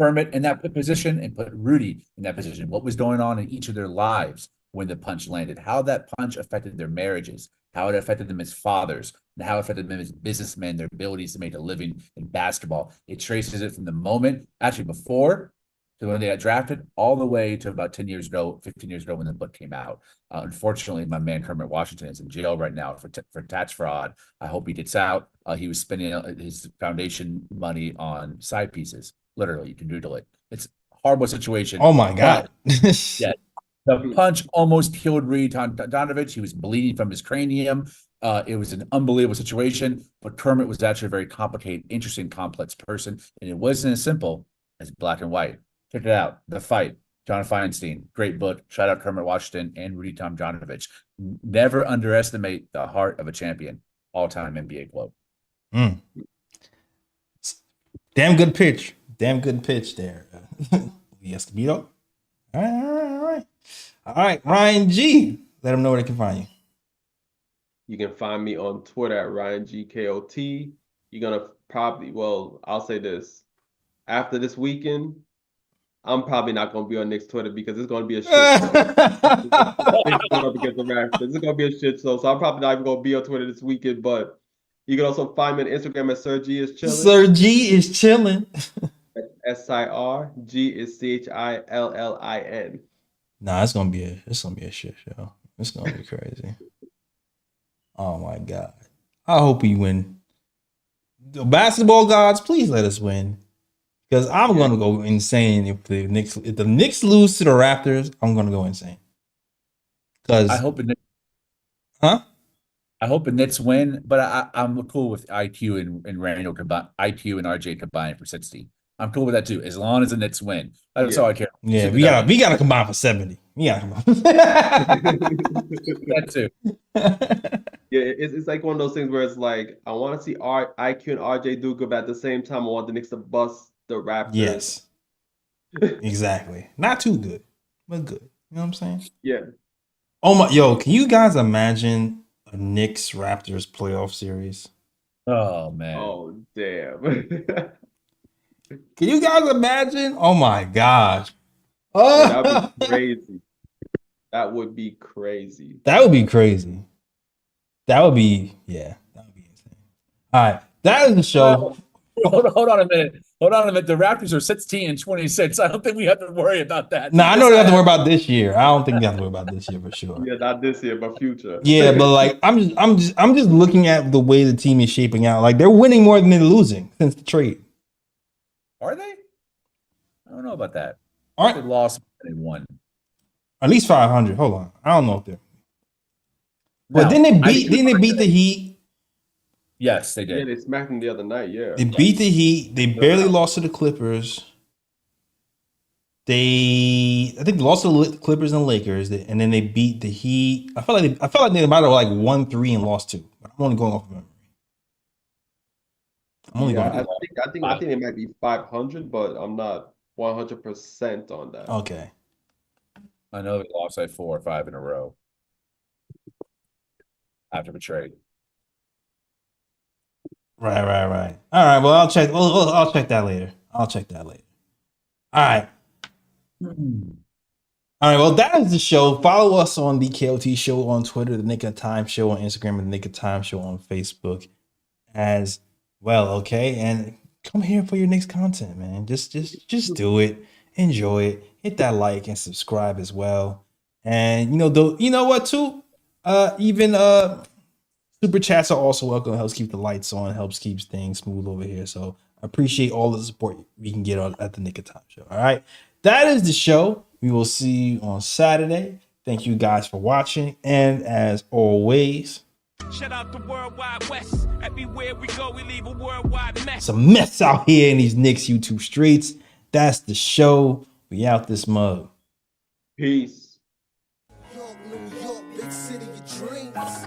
Kermit in that position and put Rudy in that position. What was going on in each of their lives when the punch landed, how that punch affected their marriages, how it affected them as fathers, and how it affected them as businessmen, their abilities to make a living in basketball. It traces it from the moment, actually before, to when they got drafted, all the way to about 10 years ago, 15 years ago when the book came out. Unfortunately, my man Kermit Washington is in jail right now for tax fraud. I hope he gets out. He was spending his foundation money on side pieces. Literally, you can doodle it. It's a horrible situation. Oh my God. Yeah. The punch almost killed Reed Tomjanovich. He was bleeding from his cranium. It was an unbelievable situation, but Kermit was actually a very complicated, interesting, complex person, and it wasn't as simple as black and white. Check it out. The Fight. John Feinstein. Great book. Shout out Kermit Washington and Rudy Tomjanovich. Never underestimate the heart of a champion. All-time NBA quote. Damn good pitch. Damn good pitch there. Escobedo. All right. Ryan G. Let them know where they can find you. You can find me on Twitter at RyanGKOT. You're going to probably, I'll say this. After this weekend, I'm probably not going to be on Knicks Twitter because it's going to be a shit show. It's going to be a shit show. So I'm probably not even going to be on Twitter this weekend. But You can also find me on Instagram at Sir G is chilling. Sir G is chilling. SIR. G is CHILLIN. Nah, it's gonna be a shit show. It's gonna be crazy. Oh my god. I hope we win. The basketball gods, please let us win. Because I'm gonna go insane if the Knicks lose to the Raptors. I'm gonna go insane. Because I hope it. huh? I hope the Knicks win, but I'm cool with IQ and Randall combine, IQ and RJ combined for 60. I'm cool with that too, as long as the Knicks win. That's all I care. Yeah, we gotta combine for 70. We gotta combine. That too. Yeah, it's like one of those things where it's like I want to see IQ and RJ do good, but at the same time I want the Knicks to bust the Raptors. Yes. Exactly. Not too good, but good. You know what I'm saying? Yeah. Oh my, yo, can you guys imagine a Knicks Raptors playoff series? Oh man. Oh damn. Can you guys imagine? Oh my gosh. Yeah, that would be crazy. That would be crazy. That would be crazy. That would be insane. All right. That is the show. Hold on a minute. Hold on a minute. The Raptors are 16-26. I don't think we have to worry about that. I know you have to worry about this year. I don't think you have to worry about this year for sure. Yeah, not this year, but future. Yeah, but like I'm just looking at the way the team is shaping out. Like they're winning more than they're losing since the trade. Are they? I don't know about that. Aren't They lost and they won. At least 500. Hold on. I don't know if they're. But then they beat the Heat. Yes, they Yeah, did. they smacked them the other night. Yeah. They beat the Heat. They barely lost to the Clippers. I think they lost to the Clippers and Lakers, and then they beat the Heat. I felt like they might have like 1-3 and lost 2. But I'm only going off of memory. I think it might be 500, but I'm not 100% on that. Okay. I know they lost like 4 or 5 in a row after the trade. Right. All right. Well, I'll check. I'll check that later. All right. All right. Well, that is the show. Follow us on the KOT Show on Twitter, the Knick of Time Show on Instagram, and the Knick of Time Show on Facebook as well. Okay, and come here for your Knicks content, man. Just do it. Enjoy it. Hit that like and subscribe as well. And you know what too? Even super chats are also welcome. It helps keep the lights on. Helps keeps things smooth over here. So I appreciate all the support we can get at the Knick of Time Show. All right, that is the show. We will see you on Saturday. Thank you guys for watching, and as always, shout out the Worldwide West. Everywhere we go, we leave a worldwide mess. It's a mess out here in these Knicks YouTube streets. That's the show. We out this mug. Peace. New York, big city of dreams.